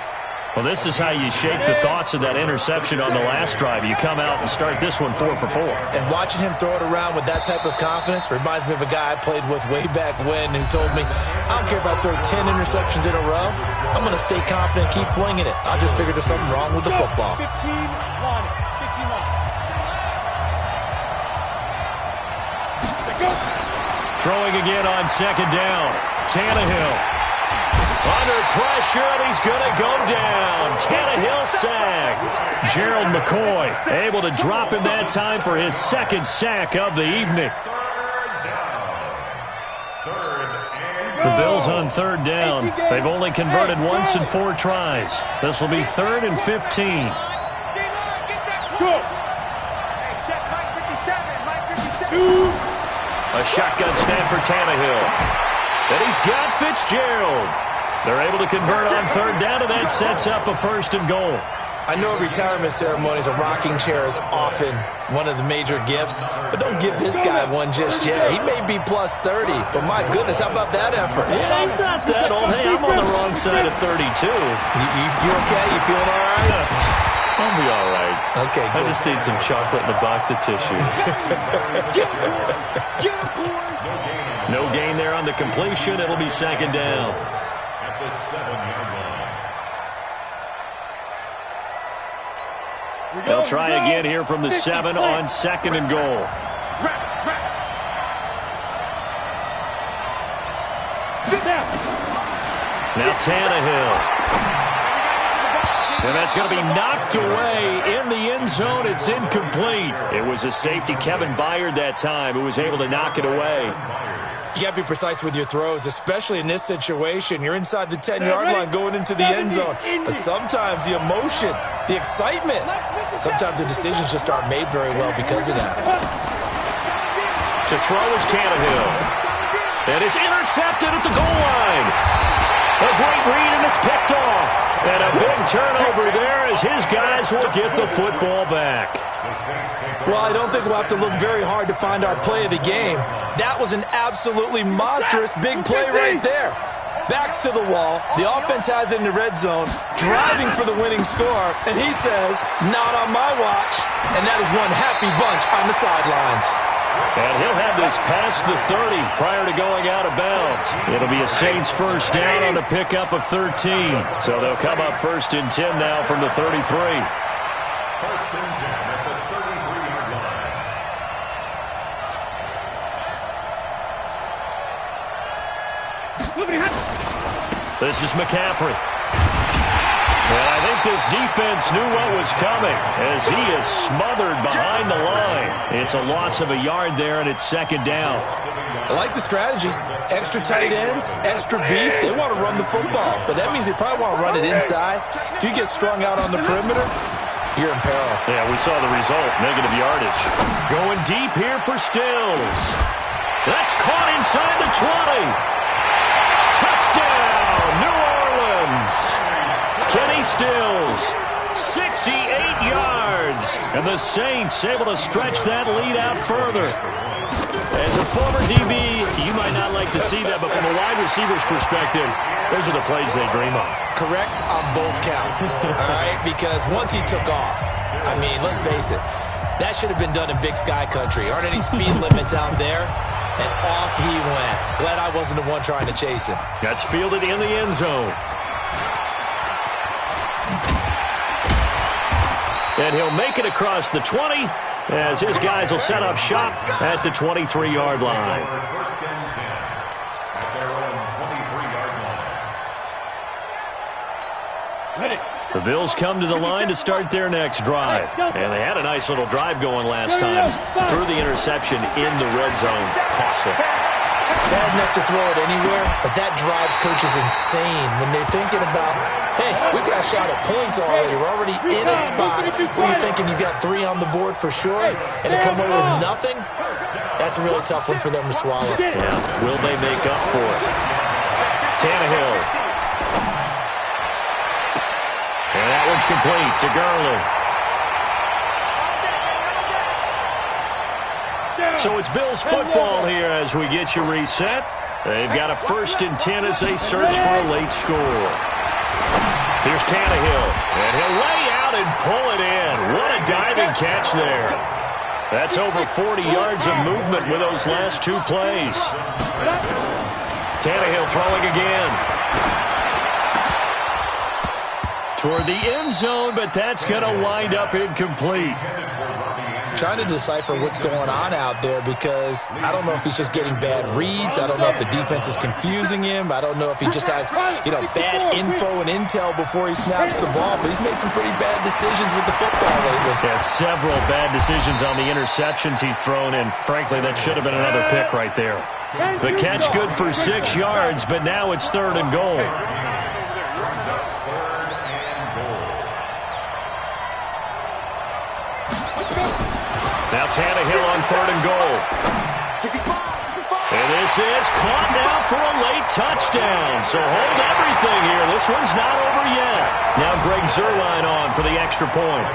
Well, this is how you shape the thoughts of that interception on the last drive. You come out and start this one 4 for 4. And watching him throw it around with that type of confidence reminds me of a guy I played with way back when who told me, I don't care if I throw 10 interceptions in a row. I'm going to stay confident and keep flinging it. I just figured there's something wrong with the football. 15 line. 15 line. Throwing again on 2nd down. Tannehill. Under pressure, and he's going to go down. Tannehill sacked. Gerald McCoy able to drop him that time for his 2nd sack of the evening. The Bills on 3rd down. They've only converted once in 4 tries. This will be 3rd and 15. Check Mike 57. Mike 57. A shotgun snap for Tannehill. And he's got Fitzgerald. They're able to convert on 3rd down, and that sets up a 1st and goal. I know retirement ceremonies, a rocking chair is often one of the major gifts, but don't give this guy one just yet. He may be plus 30, but my goodness, how about that effort? Yeah, he's not that old. Hey, I'm on the wrong side of 32. You okay? You feeling all right? I'll be all right. Okay, good. I just need some chocolate and a box of tissues. No gain there on the completion. It'll be 2nd down. At the 7-yard line. They'll try again here from the 7 on 2nd and goal. Now Tannehill. And that's going to be knocked away in the end zone. It's incomplete. It was a safety, Kevin Byard, that time, who was able to knock it away. You got to be precise with your throws, especially in this situation. You're inside the 10-yard line going into the end zone. But sometimes the emotion, the excitement, sometimes the decisions just aren't made very well because of that. To throw is Tannehill. And it's intercepted at the goal line. A great read, and it's picked off. And a big turnover there as his guys will get the football back. Well, I don't think we'll have to look very hard to find our play of the game. That was an absolutely monstrous big play right there. Backs to the wall. The offense has it in the red zone, driving for the winning score. And he says, not on my watch. And that is one happy bunch on the sidelines. And he'll have this past the 30 prior to going out of bounds. It'll be a Saints 1st down on a pickup of 13. So they'll come up 1st and 10 now from the 33. 1st and 10 at the 33-yard line. This is McCaffrey. And I think this defense knew what was coming as he is smothered behind the line. It's a loss of a yard there, and it's 2nd down. I like the strategy. Extra tight ends, extra beef. They want to run the football, but that means they probably want to run it inside. If you get strung out on the perimeter, you're in peril. Yeah, we saw the result, negative yardage. Going deep here for Stills. That's caught inside the 20. Touchdown, New Orleans. Kenny Stills, 68 yards. And the Saints able to stretch that lead out further. As a former DB, you might not like to see that, but from a wide receiver's perspective, those are the plays they dream of. Correct on both counts, all right? Because once he took off, I mean, let's face it, that should have been done in Big Sky Country. Aren't any speed limits out there? And off he went. Glad I wasn't the one trying to chase him. That's fielded in the end zone. And he'll make it across the 20 as his guys will set up shop at the 23-yard line. 1st and 10 at their own 23-yard line. Ready. The Bills come to the line to start their next drive. And they had a nice little drive going last time. Threw the interception in the red zone. Costly. Bad enough to throw it anywhere, but that drives coaches insane when they're thinking about, hey, we got a shot at points already. We're already in a spot where you're thinking you got 3 on the board for sure, and to come away with nothing, that's a really tough one for them to swallow. Yeah, will they make up for it? Tannehill. And that one's complete to Gurley. So it's Bills football here as we get you reset. They've got a 1st and 10 as they search for a late score. Here's Tannehill, and he'll lay out and pull it in. What a diving catch there. That's over 40 yards of movement with those last 2 plays. Tannehill throwing again. Toward the end zone, but that's going to wind up incomplete. Trying to decipher what's going on out there because I don't know if he's just getting bad reads. I don't know if the defense is confusing him. I don't know if he just has, bad info and intel before he snaps the ball. But he's made some pretty bad decisions with the football lately. Yeah, several bad decisions on the interceptions he's thrown, and frankly, that should have been another pick right there. The catch good for 6 yards, but now it's 3rd and goal. Now Tannehill on 3rd and goal. And this is caught now for a late touchdown. So hold everything here. This one's not over yet. Now Greg Zuerlein on for the extra point.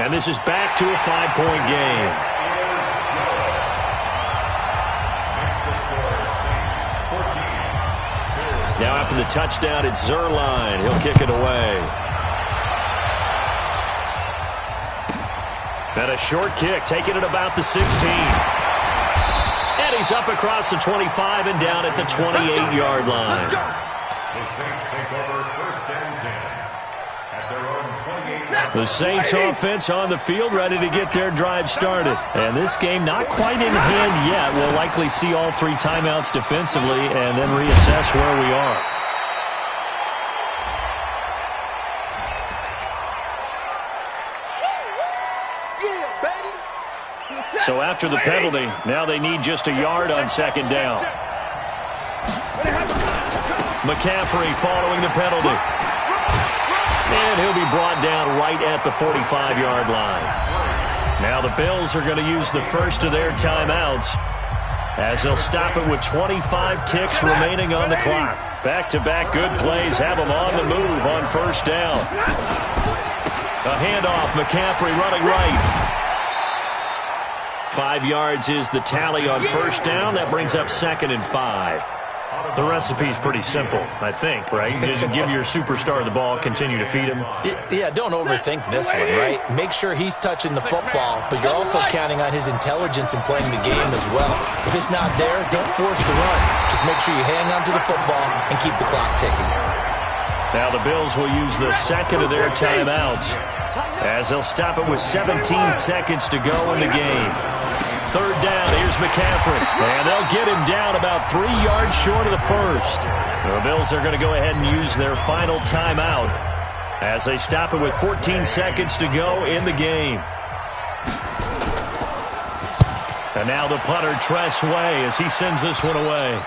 And this is back to a 5-point game. Now after the touchdown, it's Zuerlein. He'll kick it away. And a short kick, taking it about the 16. And he's up across the 25 and down at the 28-yard line. The Saints take over 1st and 10 at their own 28. The Saints offense on the field, ready to get their drive started. And this game not quite in hand yet. We'll likely see all 3 timeouts defensively and then reassess where we are. So after the penalty, now they need just a yard on 2nd down. McCaffrey following the penalty. And he'll be brought down right at the 45-yard line. Now the Bills are going to use the first of their timeouts as they'll stop it with 25 ticks remaining on the clock. Back-to-back good plays have them on the move on 1st down. A handoff, McCaffrey running right. 5 yards is the tally on 1st down. That brings up 2nd and 5. The recipe's pretty simple, I think, right? Just give your superstar the ball, continue to feed him. Yeah, don't overthink this one, right? Make sure he's touching the football, but you're also counting on his intelligence in playing the game as well. If it's not there, don't force the run. Just make sure you hang on to the football and keep the clock ticking. Now the Bills will use the 2nd of their timeouts as they'll stop it with 17 seconds to go in the game. 3rd down, here's McCaffrey. And they'll get him down about 3 yards short of the 1st. The Bills are going to go ahead and use their final timeout as they stop it with 14 seconds to go in the game. And now the punter, Tress Way, as he sends this one away.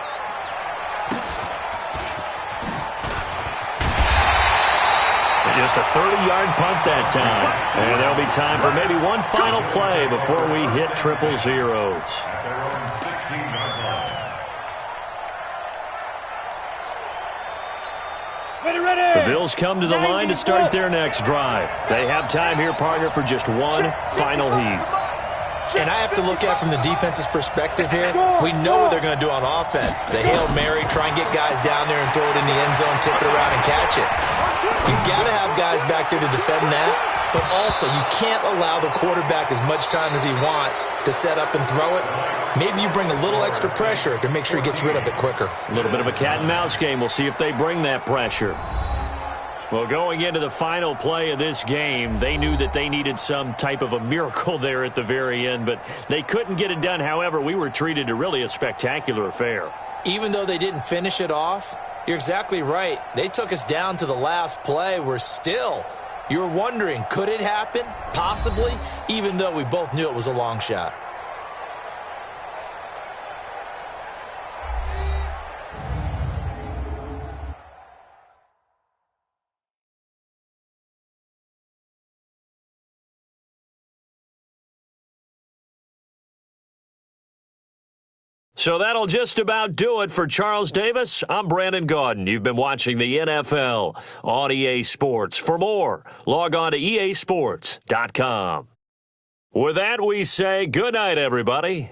Just a 30-yard punt that time. And there'll be time for maybe one final play before we hit triple zeros. At their own 16-yard line. The Bills come to the line to start their next drive. They have time here, partner, for just one final heave. And I have to look at it from the defense's perspective here. We know what they're going to do on offense. The Hail Mary, try and get guys down there and throw it in the end zone, tip it around and catch it. You've got to have guys back there to defend that, but also you can't allow the quarterback as much time as he wants to set up and throw it. Maybe you bring a little extra pressure to make sure he gets rid of it quicker. A little bit of a cat and mouse game. We'll see if they bring that pressure. Well, going into the final play of this game, they knew that they needed some type of a miracle there at the very end, but they couldn't get it done. However, we were treated to really a spectacular affair. Even though they didn't finish it off, you're exactly right. They took us down to the last play. You were wondering, could it happen? Possibly, even though we both knew it was a long shot. So that'll just about do it for Charles Davis. I'm Brandon Gaudin. You've been watching the NFL on EA Sports. For more, log on to easports.com. With that, we say good night, everybody.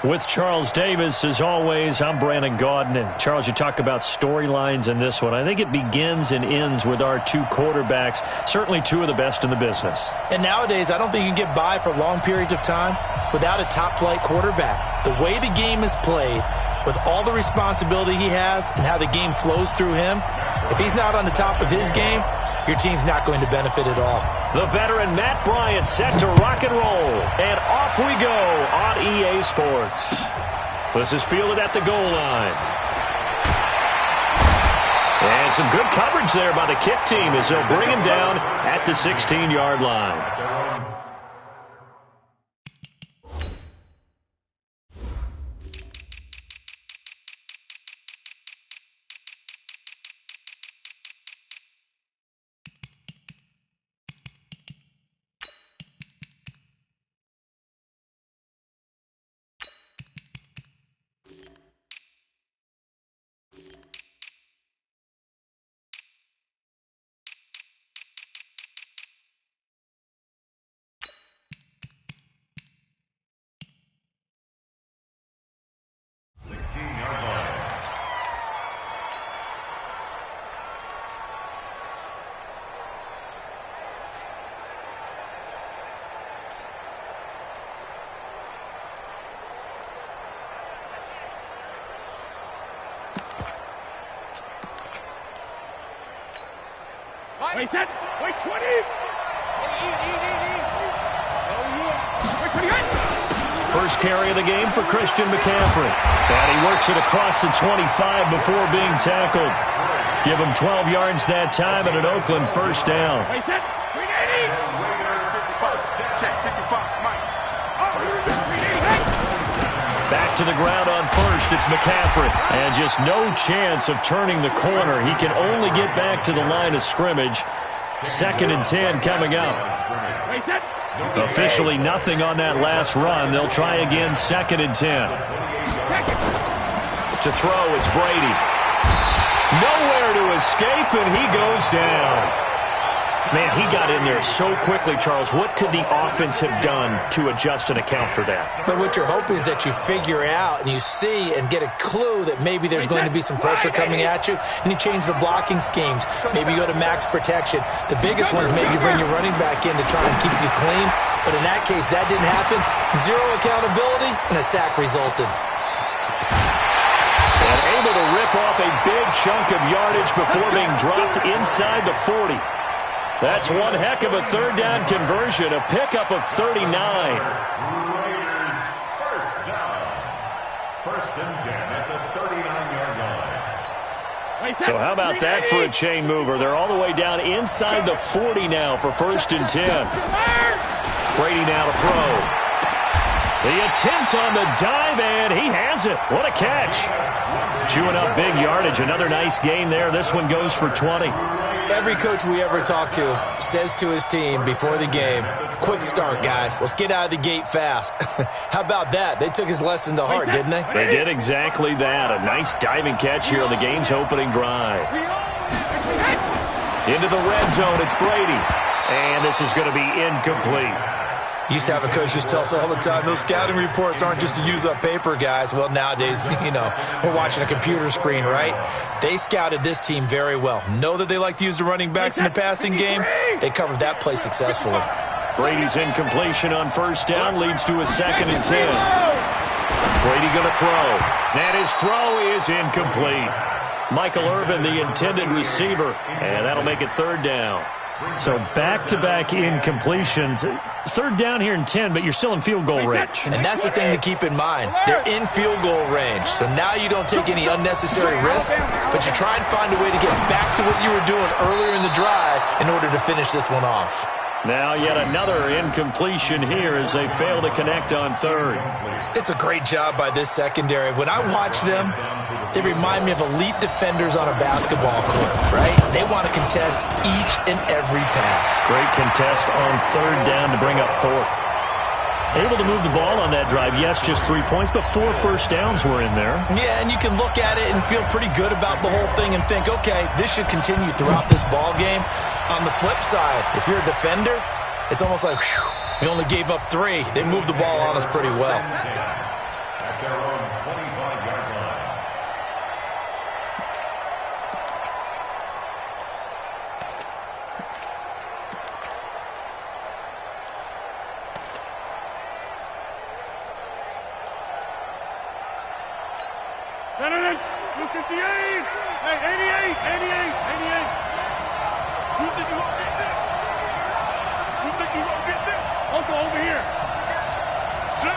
With Charles Davis, as always, I'm Brandon Gaudin. And Charles, you talk about storylines in this one. I think it begins and ends with our two quarterbacks, certainly two of the best in the business. And nowadays, I don't think you can get by for long periods of time without a top-flight quarterback. The way the game is played, with all the responsibility he has and how the game flows through him, if he's not on the top of his game, your team's not going to benefit at all. The veteran Matt Bryant set to rock and roll. And off we go on EA Sports. This is fielded at the goal line. And some good coverage there by the kick team as they'll bring him down at the 16-yard line. Wait, set. Wait, 20. Oh, yeah. Wait, 28. First carry of the game for Christian McCaffrey. And he works it across the 25 before being tackled. Give him 12 yards that time and an Oakland first down. Wait, set. 380. 55. Check, 55. Mike. Oh, 380. Back to the ground on first. It's McCaffrey. And just no chance of turning the corner. He can only get back to the line of scrimmage. 2nd and 10 coming up. Officially nothing on that last run. They'll try again 2nd and 10. To throw, it's Brady. Nowhere to escape, and he goes down. Man, he got in there so quickly, Charles. What could the offense have done to adjust and account for that? But what you're hoping is that you figure out and you see and get a clue that maybe there's going to be some pressure coming at you, and you change the blocking schemes. Maybe you go to max protection. The biggest one is maybe bring your running back in to try and keep you clean. But in that case, that didn't happen. Zero accountability, and a sack resulted. And able to rip off a big chunk of yardage before being dropped inside the 40. That's one heck of a third down conversion, a pickup of 39. Raiders first down. 1st and 10 at the 39-yard line. So how about that for a chain mover? They're all the way down inside the 40 now for 1st and 10. Brady now to throw. The attempt on the dive, and he has it. What a catch. Chewing up big yardage. Another nice gain there. This one goes for 20. Every coach we ever talk to says to his team before the game, quick start, guys. Let's get out of the gate fast. How about that? They took his lesson to heart, didn't they? They did exactly that. A nice diving catch here on the game's opening drive. Into the red zone, it's Brady. And this is going to be incomplete. Used to have a coach used to tell us all the time, those scouting reports aren't just to use up paper, guys. Well, nowadays, we're watching a computer screen, right? They scouted this team very well. Know that they like to use the running backs in the passing game. They covered that play successfully. Brady's incompletion on 1st down leads to a 2nd and 10. Brady going to throw. And his throw is incomplete. Michael Irvin, the intended receiver. And that'll make it 3rd down. So back-to-back incompletions. 3rd down here in 10, but you're still in field goal range. And that's the thing to keep in mind. They're in field goal range. So now you don't take any unnecessary risks, but you try and find a way to get back to what you were doing earlier in the drive in order to finish this one off. Now yet another incompletion here as they fail to connect on 3rd. It's a great job by this secondary. When I watch them, they remind me of elite defenders on a basketball court, right? They want to contest each and every pass. Great contest on 3rd down to bring up 4th. Able to move the ball on that drive. Yes, just 3 points, but 4 first downs were in there. Yeah, and you can look at it and feel pretty good about the whole thing and think, okay, this should continue throughout this ball game. On the flip side, if you're a defender, it's almost like, whew, we only gave up 3. They moved the ball on us pretty well. Look at the 8. Hey, 88. You think you won't get this? You think you won't get this? Uncle, over here. Shut.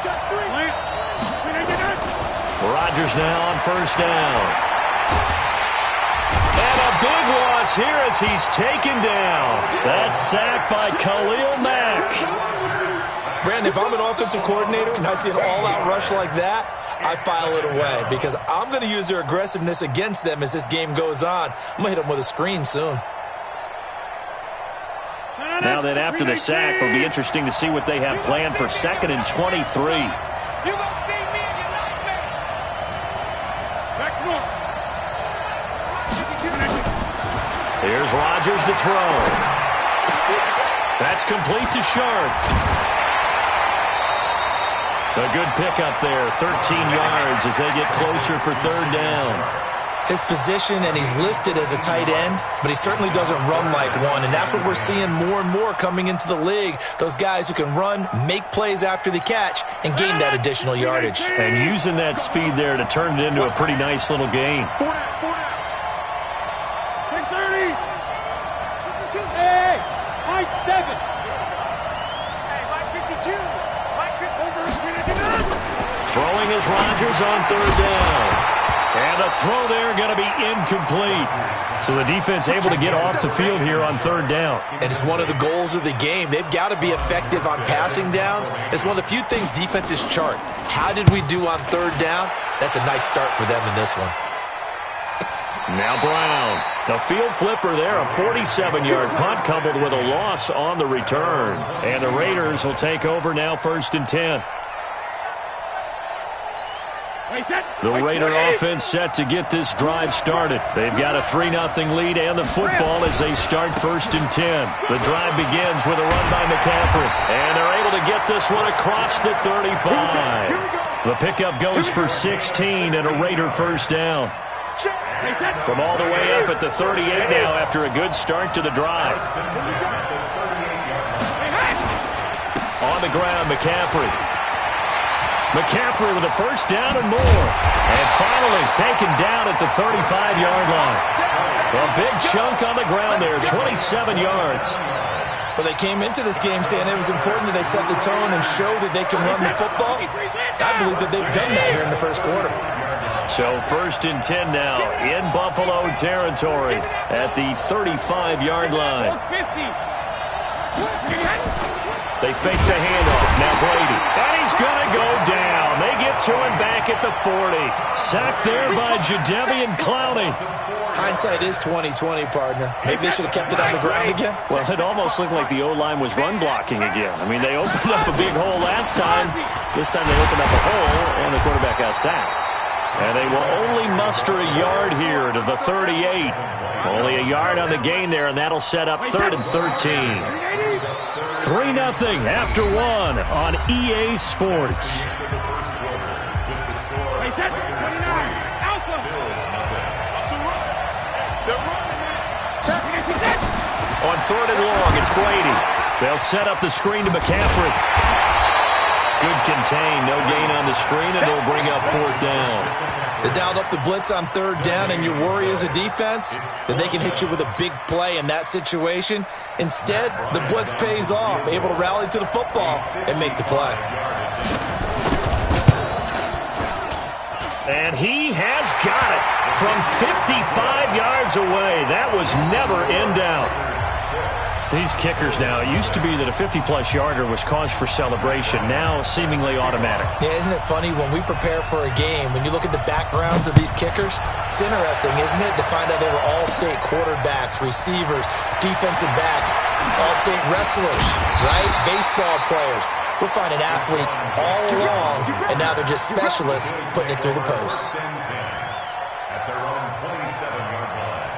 Check 3. Plant. Rodgers now on first down. And a big loss here as he's taken down. That's sacked by Khalil Mack. Brandon, if I'm an offensive coordinator and I see an all-out rush like that, I file it away because I'm going to use their aggressiveness against them as this game goes on. I'm going to hit them with a screen soon. Now then, after the sack, it'll be interesting to see what they have planned for 2nd and 23. Here's Rodgers to throw. That's complete to Sharp. A good pickup there, 13 yards as they get closer for 3rd down. His position, and he's listed as a tight end, but he certainly doesn't run like one, and that's what we're seeing more and more coming into the league. Those guys who can run, make plays after the catch, and gain that additional yardage. And using that speed there to turn it into a pretty nice little gain. 30. Hey, my 7. Hey, my 52. My 52. Throwing is Rodgers on 3rd down. And the throw there going to be incomplete. So the defense able to get off the field here on 3rd down. And it's one of the goals of the game. They've got to be effective on passing downs. It's one of the few things defenses chart. How did we do on 3rd down? That's a nice start for them in this one. Now Brown. The field flipper there, a 47-yard punt coupled with a loss on the return. And the Raiders will take over now 1st and 10. The Raider offense set to get this drive started. They've got a 3-0 lead and the football as they start 1st and 10. The drive begins with a run by McCaffrey. And they're able to get this one across the 35. The pickup goes for 16 and a Raider 1st down. From all the way up at the 38 now after a good start to the drive. On the ground, McCaffrey. McCaffrey with a 1st down and more. And finally taken down at the 35-yard line. A big chunk on the ground there, 27 yards. Well, they came into this game saying it was important that they set the tone and show that they can run the football. I believe that they've done that here in the first quarter. So 1st and 10 now in Buffalo territory at the 35-yard line. They fake the handoff. Now Brady. And he's going to go down. They get to him back at the 40. Sacked there by Jadeveon Clowney. Hindsight is 20/20, partner. Maybe they should have kept it on the ground again. Well, it almost looked like the O-line was run blocking again. I mean, they opened up a big hole last time. This time they opened up a hole, and the quarterback got sacked. And they will only muster a yard here to the 38. Only a yard on the gain there, and that'll set up 3rd and 13. 3-0 after 1 on EA Sports. On 3rd and long, it's Brady. They'll set up the screen to McCaffrey. Good contain, no gain on the screen, and they'll bring up 4th down. They dialed up the blitz on 3rd down, and you worry as a defense that they can hit you with a big play in that situation. Instead, the blitz pays off, able to rally to the football and make the play. And he has got it from 55 yards away. That was never in doubt. These kickers now, it used to be that a 50-plus yarder was cause for celebration. Now, seemingly automatic. Yeah, isn't it funny when we prepare for a game, when you look at the backgrounds of these kickers, it's interesting, isn't it, to find out they were all-state quarterbacks, receivers, defensive backs, all-state wrestlers, right? Baseball players. We're finding athletes all along, and now they're just specialists putting it through the posts. At their own 27-yard line.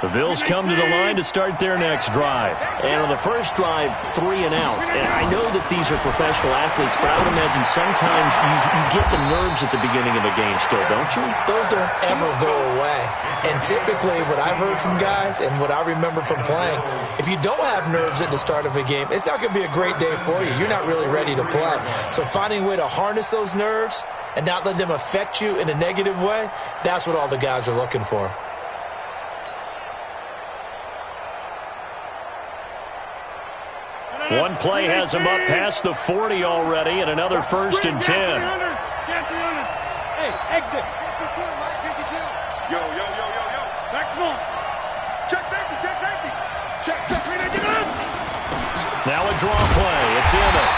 The Bills come to the line to start their next drive. And on the first drive, 3 and out. And I know that these are professional athletes, but I would imagine sometimes you get the nerves at the beginning of a game still, don't you? Those don't ever go away. And typically what I've heard from guys and what I remember from playing, if you don't have nerves at the start of a game, it's not going to be a great day for you. You're not really ready to play. So finding a way to harness those nerves and not let them affect you in a negative way, that's what all the guys are looking for. One play has him up past the 40 already, and another 1st and 10. Hey, exit. 52, Mike, 52. Yo. Back, come on. Check safety. Check. Now a draw play. It's in it.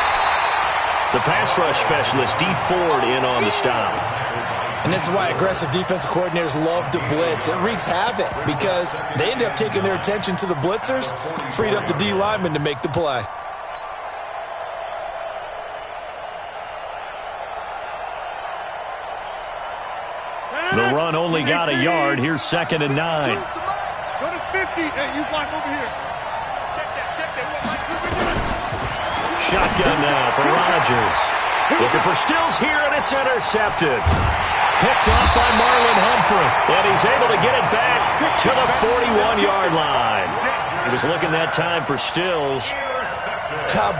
The pass rush specialist, Dee Ford, in on the stop. And this is why aggressive defensive coordinators love to blitz. It wreaks havoc because they end up taking their attention to the blitzers, freed up the D lineman to make the play. The run only got a yard. Here's 2nd and 9. Go to 50. Hey, you block over here. Check that. Shotgun now for Rodgers. Looking for Stills here, and it's intercepted. Picked off by Marlon Humphrey, and he's able to get it back to the 41-yard line. He was looking that time for Stills.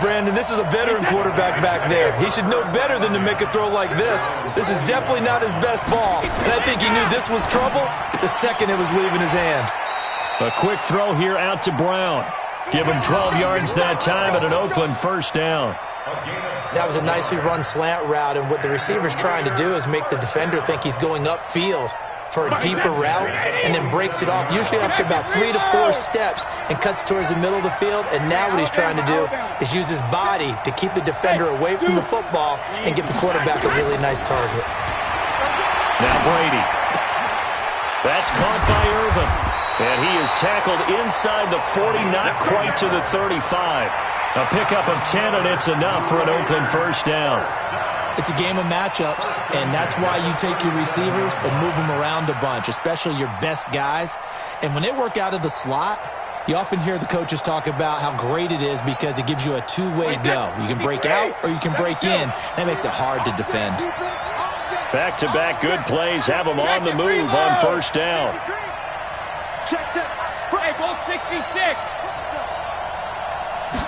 Brandon, this is a veteran quarterback back there. He should know better than to make a throw like this. This is definitely not his best ball, and I think he knew this was trouble the second it was leaving his hand. A quick throw here out to Brown. Give him 12 yards that time and an Oakland 1st down. That was a nicely run slant route, and what the receiver's trying to do is make the defender think he's going upfield for a deeper route and then breaks it off, usually after about 3 to 4 steps, and cuts towards the middle of the field. And now what he's trying to do is use his body to keep the defender away from the football and give the quarterback a really nice target. Now Brady. That's caught by Irvin. And he is tackled inside the 40, not quite to the 35. A pickup of 10, and it's enough for an Oakland 1st down. It's a game of matchups, and that's why you take your receivers and move them around a bunch, especially your best guys. And when they work out of the slot, you often hear the coaches talk about how great it is because it gives you a two-way go. You can break out or you can break in. That makes it hard to defend. Back-to-back good plays have them on the move on 1st down. Check. Hey, go 66.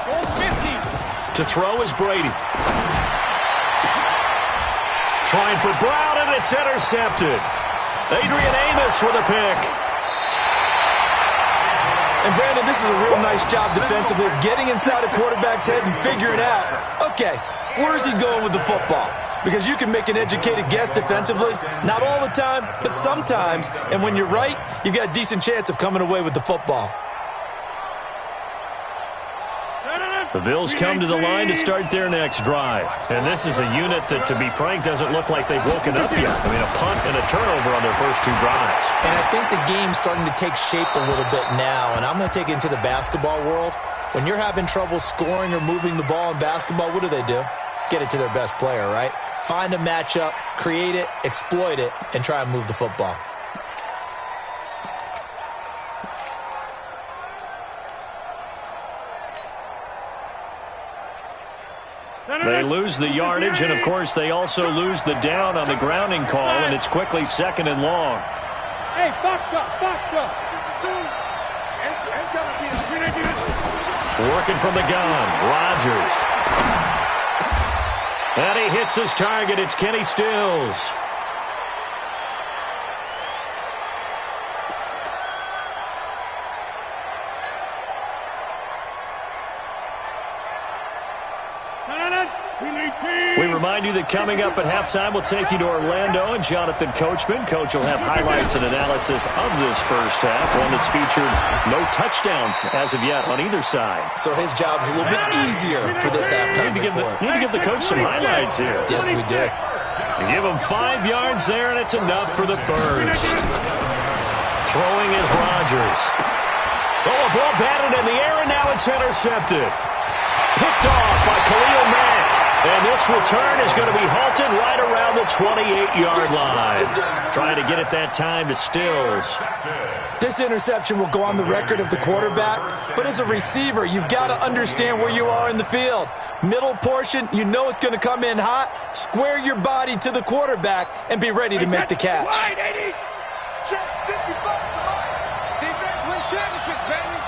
Go 50. To throw is Brady. Trying for Brown, and it's intercepted. Adrian Amos with a pick. And Brandon, this is a real nice job defensively of getting inside a quarterback's head and figuring out, okay, where's he going with the football? Because you can make an educated guess defensively, not all the time, but sometimes. And when you're right, you've got a decent chance of coming away with the football. The Bills come to the line to start their next drive. And this is a unit that, to be frank, doesn't look like they've woken up yet. I mean, a punt and a turnover on their first 2 drives. And I think the game's starting to take shape a little bit now. And I'm going to take it into the basketball world. When you're having trouble scoring or moving the ball in basketball, what do? Get it to their best player, right? Find a matchup, create it, exploit it, and try and move the football. They lose the yardage, and, of course, they also lose the down on the grounding call, and it's quickly 2nd and long. Hey, box truck. Working from the gun, Rodgers. And he hits his target. It's Kenny Stills. We remind you that coming up at halftime, we'll take you to Orlando and Jonathan Coachman. Coach will have highlights and analysis of this first half, one that's featured no touchdowns as of yet on either side. So his job's a little bit easier for this halftime. Need to give the coach some highlights here. Yes, we do. Give him 5 yards there, and it's enough for the first. Throwing is Rodgers. Oh, a ball batted in the air, and now it's intercepted. Picked off by Khalil Mack. And this return is going to be halted right around the 28-yard line. Trying to get it that time to Stills. This interception will go on the record of the quarterback, but as a receiver, you've got to understand where you are in the field. Middle portion, you know it's going to come in hot. Square your body to the quarterback and be ready to make the catch. Wide, 80. Check 55 to mine. Defense wins championships, baby.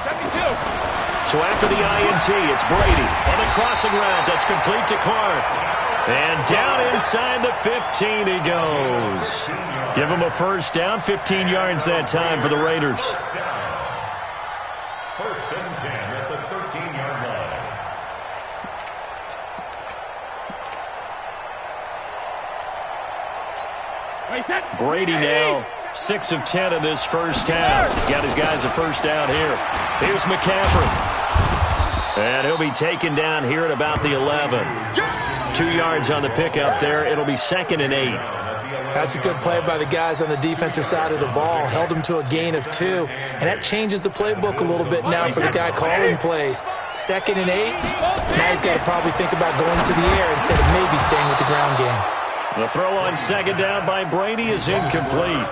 72. So after the INT, it's Brady on a crossing route that's complete to Clark. And down inside the 15 he goes. Give him a first down, 15 yards that time for the Raiders. First and 10 at the 13-yard line. Brady now 6 of 10 in this first half. He's got his guys a first down here. Here's McCaffrey. And he'll be taken down here at about the 11. 2 yards on the pickup there. It'll be 2nd and 8. That's a good play by the guys on the defensive side of the ball. Held them to a gain of 2. And that changes the playbook a little bit now for the guy calling plays. 2nd and 8. Now he's got to probably think about going to the air instead of maybe staying with the ground game. The throw on 2nd down by Brady is incomplete.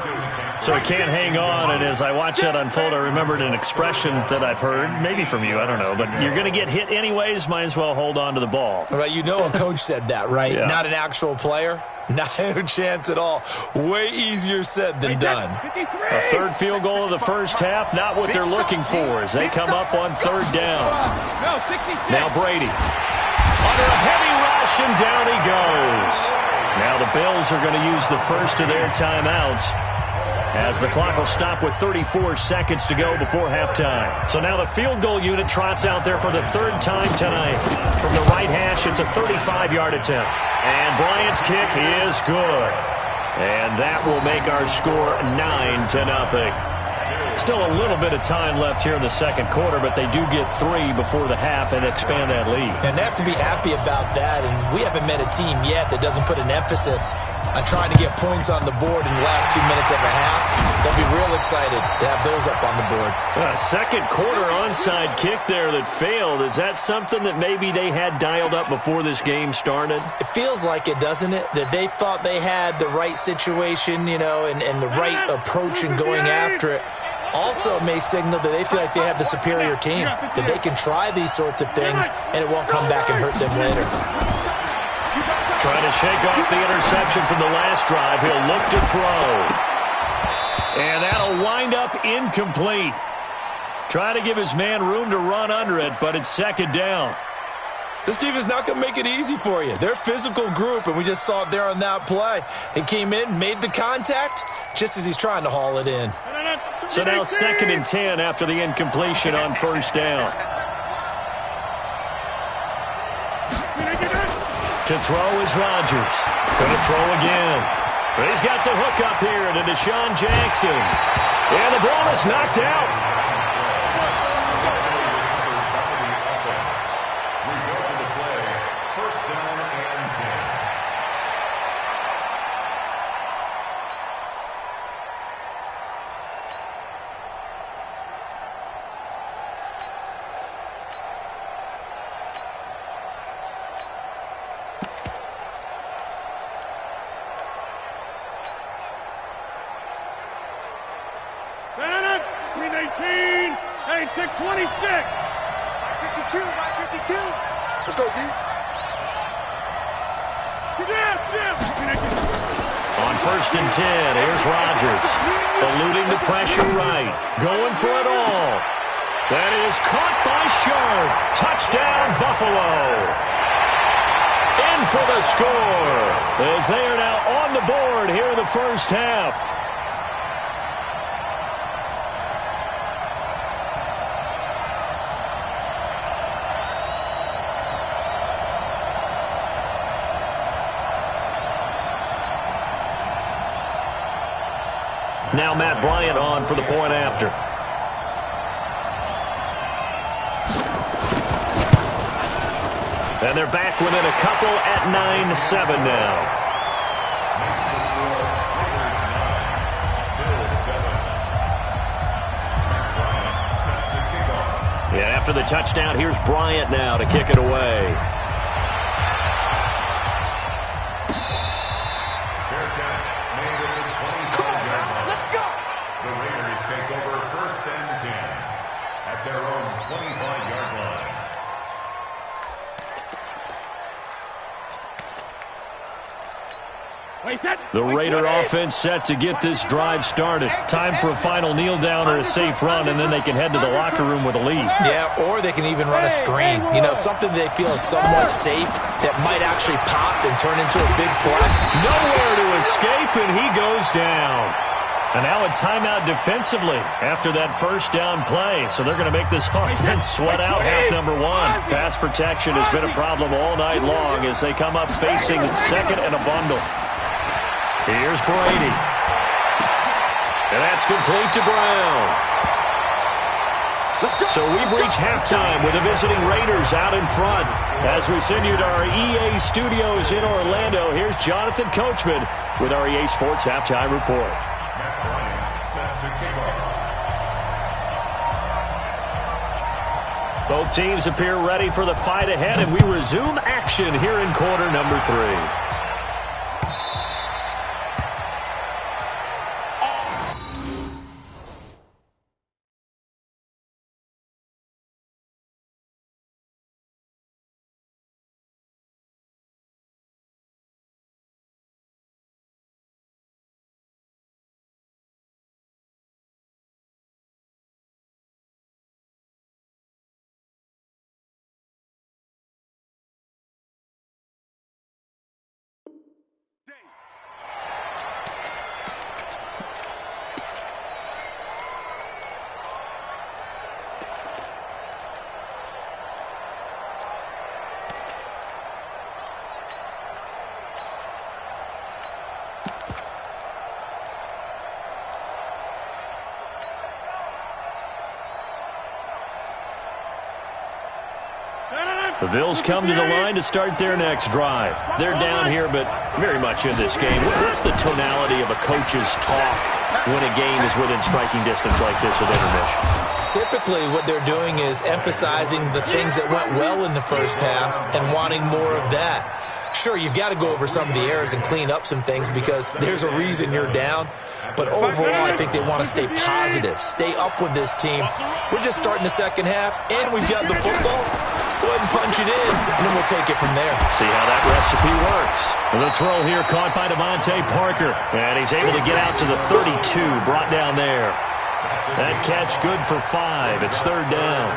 So he can't hang on, and as I watch that unfold, I remembered an expression that I've heard, maybe from you, I don't know, but you're going to get hit anyways, might as well hold on to the ball. Right, you know a coach said that, right? Yeah. Not an actual player. Not a chance at all. Way easier said than done. A third field goal of the first half, not what they're looking for as they come up on 3rd down. Now Brady. Under a heavy rush, and down he goes. Now the Bills are going to use the first of their timeouts, as the clock will stop with 34 seconds to go before halftime. So now the field goal unit trots out there for the 3rd time tonight. From the right hash, it's a 35-yard attempt. And Bryant's kick is good. And that will make our score 9-0. Still a little bit of time left here in the second quarter, but they do get 3 before the half and expand that lead. And they have to be happy about that. And we haven't met a team yet that doesn't put an emphasis on trying to get points on the board in the last 2 minutes of a half. They'll be real excited to have those up on the board. Second quarter onside kick there that failed. Is that something that maybe they had dialed up before this game started? It feels like it, doesn't it? That they thought they had the right situation, you know, and the right approach in going after it. Also may signal that they feel like they have the superior team, that they can try these sorts of things, and it won't come back and hurt them later. Trying to shake off the interception from the last drive. He'll look to throw. And that'll wind up incomplete. Trying to give his man room to run under it, but it's 2nd down. This team is not going to make it easy for you. They're a physical group, and we just saw it there on that play. He came in, made the contact, just as he's trying to haul it in. So now 2nd and 10 after the incompletion on 1st down. To throw is Rodgers. Going to throw again. He's got the hook up here to Deshaun Jackson. And the ball is knocked out. Let's go, D. On 1st and 10, here's Rodgers. Eluding the pressure right. Going for it all. That is caught by Sharp. Touchdown, Buffalo. In for the score, as they are now on the board here in the first half. Now Matt Bryant on for the point after. And they're back within a couple at 9-7 now. Yeah, after the touchdown, here's Bryant now to kick it away. The Raider offense set to get this drive started. Time for a final kneel down or a safe run, and then they can head to the locker room with a lead. Yeah, or they can even run a screen. You know, something they feel is somewhat safe that might actually pop and turn into a big play. Nowhere to escape, and he goes down. And now a timeout defensively after that first down play. So they're going to make this offense sweat out half number one. Pass protection has been a problem all night long as they come up facing second and a bundle. Here's Brady. And that's complete to Brown. So we've reached halftime with the visiting Raiders out in front. As we send you to our EA studios in Orlando, here's Jonathan Coachman with our EA Sports Halftime Report. Both teams appear ready for the fight ahead, and we resume action here in quarter number 3. The Bills come to the line to start their next drive. They're down here, but very much in this game. What's the tonality of a coach's talk when a game is within striking distance like this at intermission? Typically, what they're doing is emphasizing the things that went well in the first half and wanting more of that. Sure, you've got to go over some of the errors and clean up some things because there's a reason you're down. But overall, I think they want to stay positive, stay up with this team. We're just starting the second half, and we've got the football. Let's go ahead and punch it in, and then we'll take it from there. See how that recipe works. The throw here caught by Devontae Parker, and he's able to get out to the 32, brought down there. That catch good for 5. It's third down.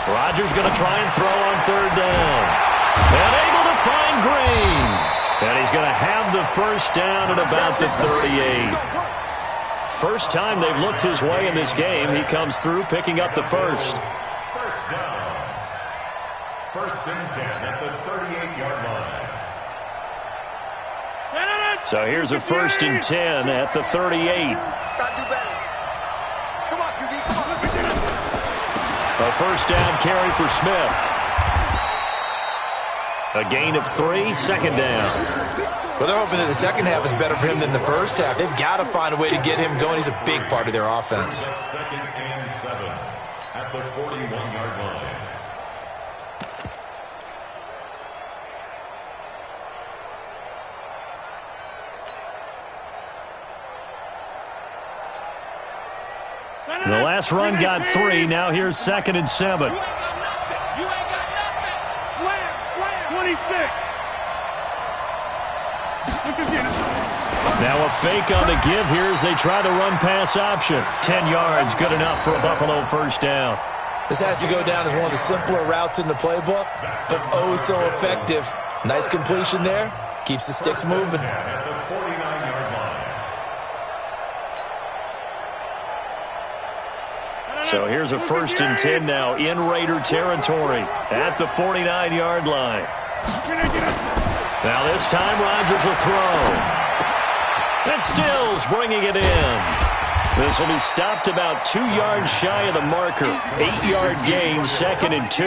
Rodgers going to try and throw on third down. And able to find Green. And he's going to have the first down at about the 38. First time they've looked his way in this game. He comes through picking up the first. First down. First and 10 at the 38-yard line. So here's a first and 10 at the 38. A first down carry for Smith. A gain of 3, second down. Well, they're hoping that the second half is better for him than the first half. They've got to find a way to get him going. He's a big part of their offense. Second and 7 at the 41-yard line. The last run got 3. Now here's second and 7. You ain't got nothing. Slam. 26. Now a fake on the give here as they try the run-pass option. 10 yards, good enough for a Buffalo first down. This has to go down as one of the simpler routes in the playbook, but oh so effective. Nice completion there. Keeps the sticks moving. At the 49-yard line. So here's a first and 10 now in Raider territory at the 49-yard line. Now this time Rodgers will throw. And Stills bringing it in. This will be stopped about 2 yards shy of the marker. 8-yard gain, second and 2.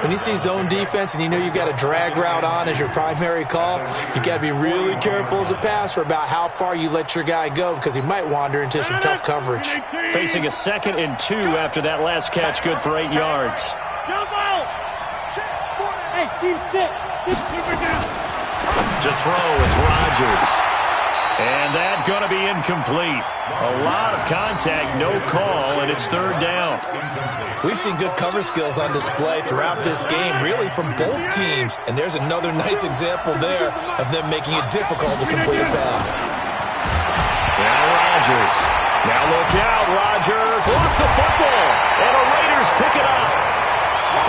When you see zone defense and you know you got a drag route on as your primary call, you got to be really careful as a passer about how far you let your guy go because he might wander into some tough coverage. Facing a 2nd and 2 after that last catch, good for 8 yards. Hey, team 6. To throw, it's Rodgers. And that's going to be incomplete. A lot of contact, no call, and it's 3rd down. We've seen good cover skills on display throughout this game, really from both teams. And there's another nice example there of them making it difficult to complete a pass. Now Rodgers. Now look out, Rodgers lost the football, and the Raiders pick it up.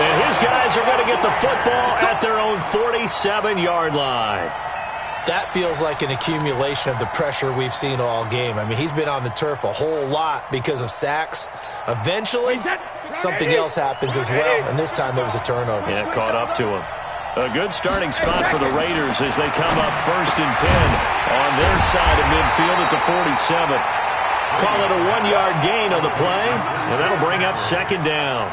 And his guys are going to get the football at their own 47-yard line. That feels like an accumulation of the pressure we've seen all game. I mean, he's been on the turf a whole lot because of sacks. Eventually, something else happens as well, and this time it was a turnover. Yeah, caught up to him. A good starting spot for the Raiders as they come up 1st and 10 on their side of midfield at the 47. Call it a 1-yard gain on the play, and that'll bring up 2nd down.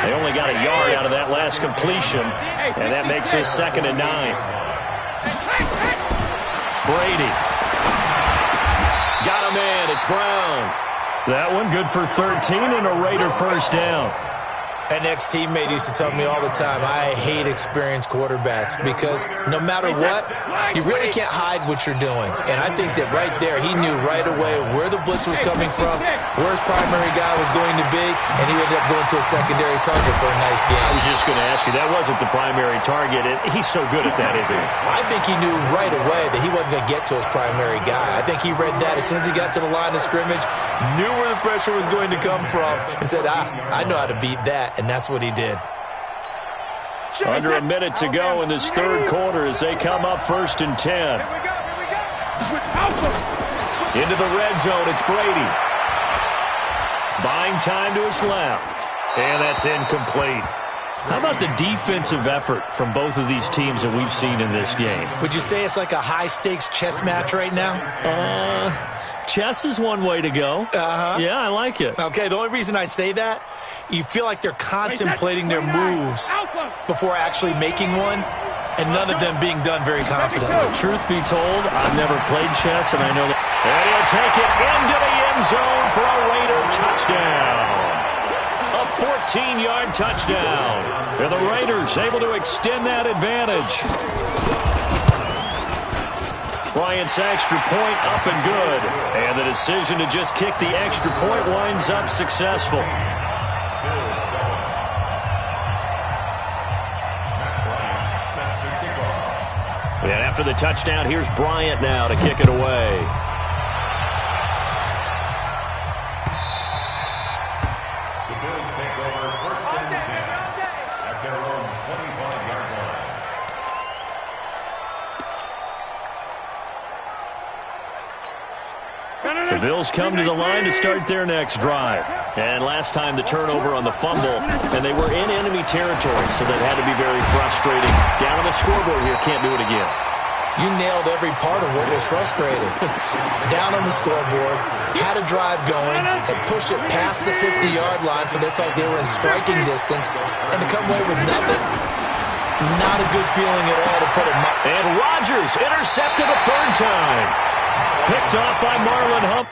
They only got a yard out of that last completion, and that makes this 2nd and 9. Brady. Got him in. It's Brown. That one good for 13 and a Raider 1st down. An ex-teammate used to tell me all the time, I hate experienced quarterbacks because no matter what, you really can't hide what you're doing. And I think that right there, he knew right away where the blitz was coming from, where his primary guy was going to be, and he ended up going to a secondary target for a nice game. I was just going to ask you, that wasn't the primary target. He's so good at that, isn't he? I think he knew right away that he wasn't going to get to his primary guy. I think he read that as soon as he got to the line of scrimmage, knew where the pressure was going to come from, and said, I know how to beat that. And that's what he did. Under a minute to go in this 3rd quarter as they come up 1st and 10. Into the red zone, it's Brady. Buying time to his left. And that's incomplete. How about the defensive effort from both of these teams that we've seen in this game? Would you say it's like a high-stakes chess match right now? Chess is one way to go. Yeah, I like it. Okay, the only reason I say that, you feel like they're contemplating their moves before actually making one, and none of them being done very confidently. Truth be told, I've never played chess, and I know that. And he'll take it into the end zone for a Raider touchdown. A 14-yard touchdown. And the Raiders able to extend that advantage. Bryant's extra point up and good. And the decision to just kick the extra point winds up successful. And after the touchdown, here's Bryant now to kick it away. The Bills take over 1st and 10 at their own 25-yard line. The Bills come to the line to start their next drive. And last time the turnover on the fumble, and they were in enemy territory, so that had to be very frustrating. Down on the scoreboard here, can't do it again. You nailed every part of what was frustrating. Down on the scoreboard, had a drive going, had pushed it past the 50-yard line so they felt they were in striking distance, and to come away with nothing, not a good feeling at all to put it. And Rodgers intercepted a 3rd time. Picked off by Marlon Hump.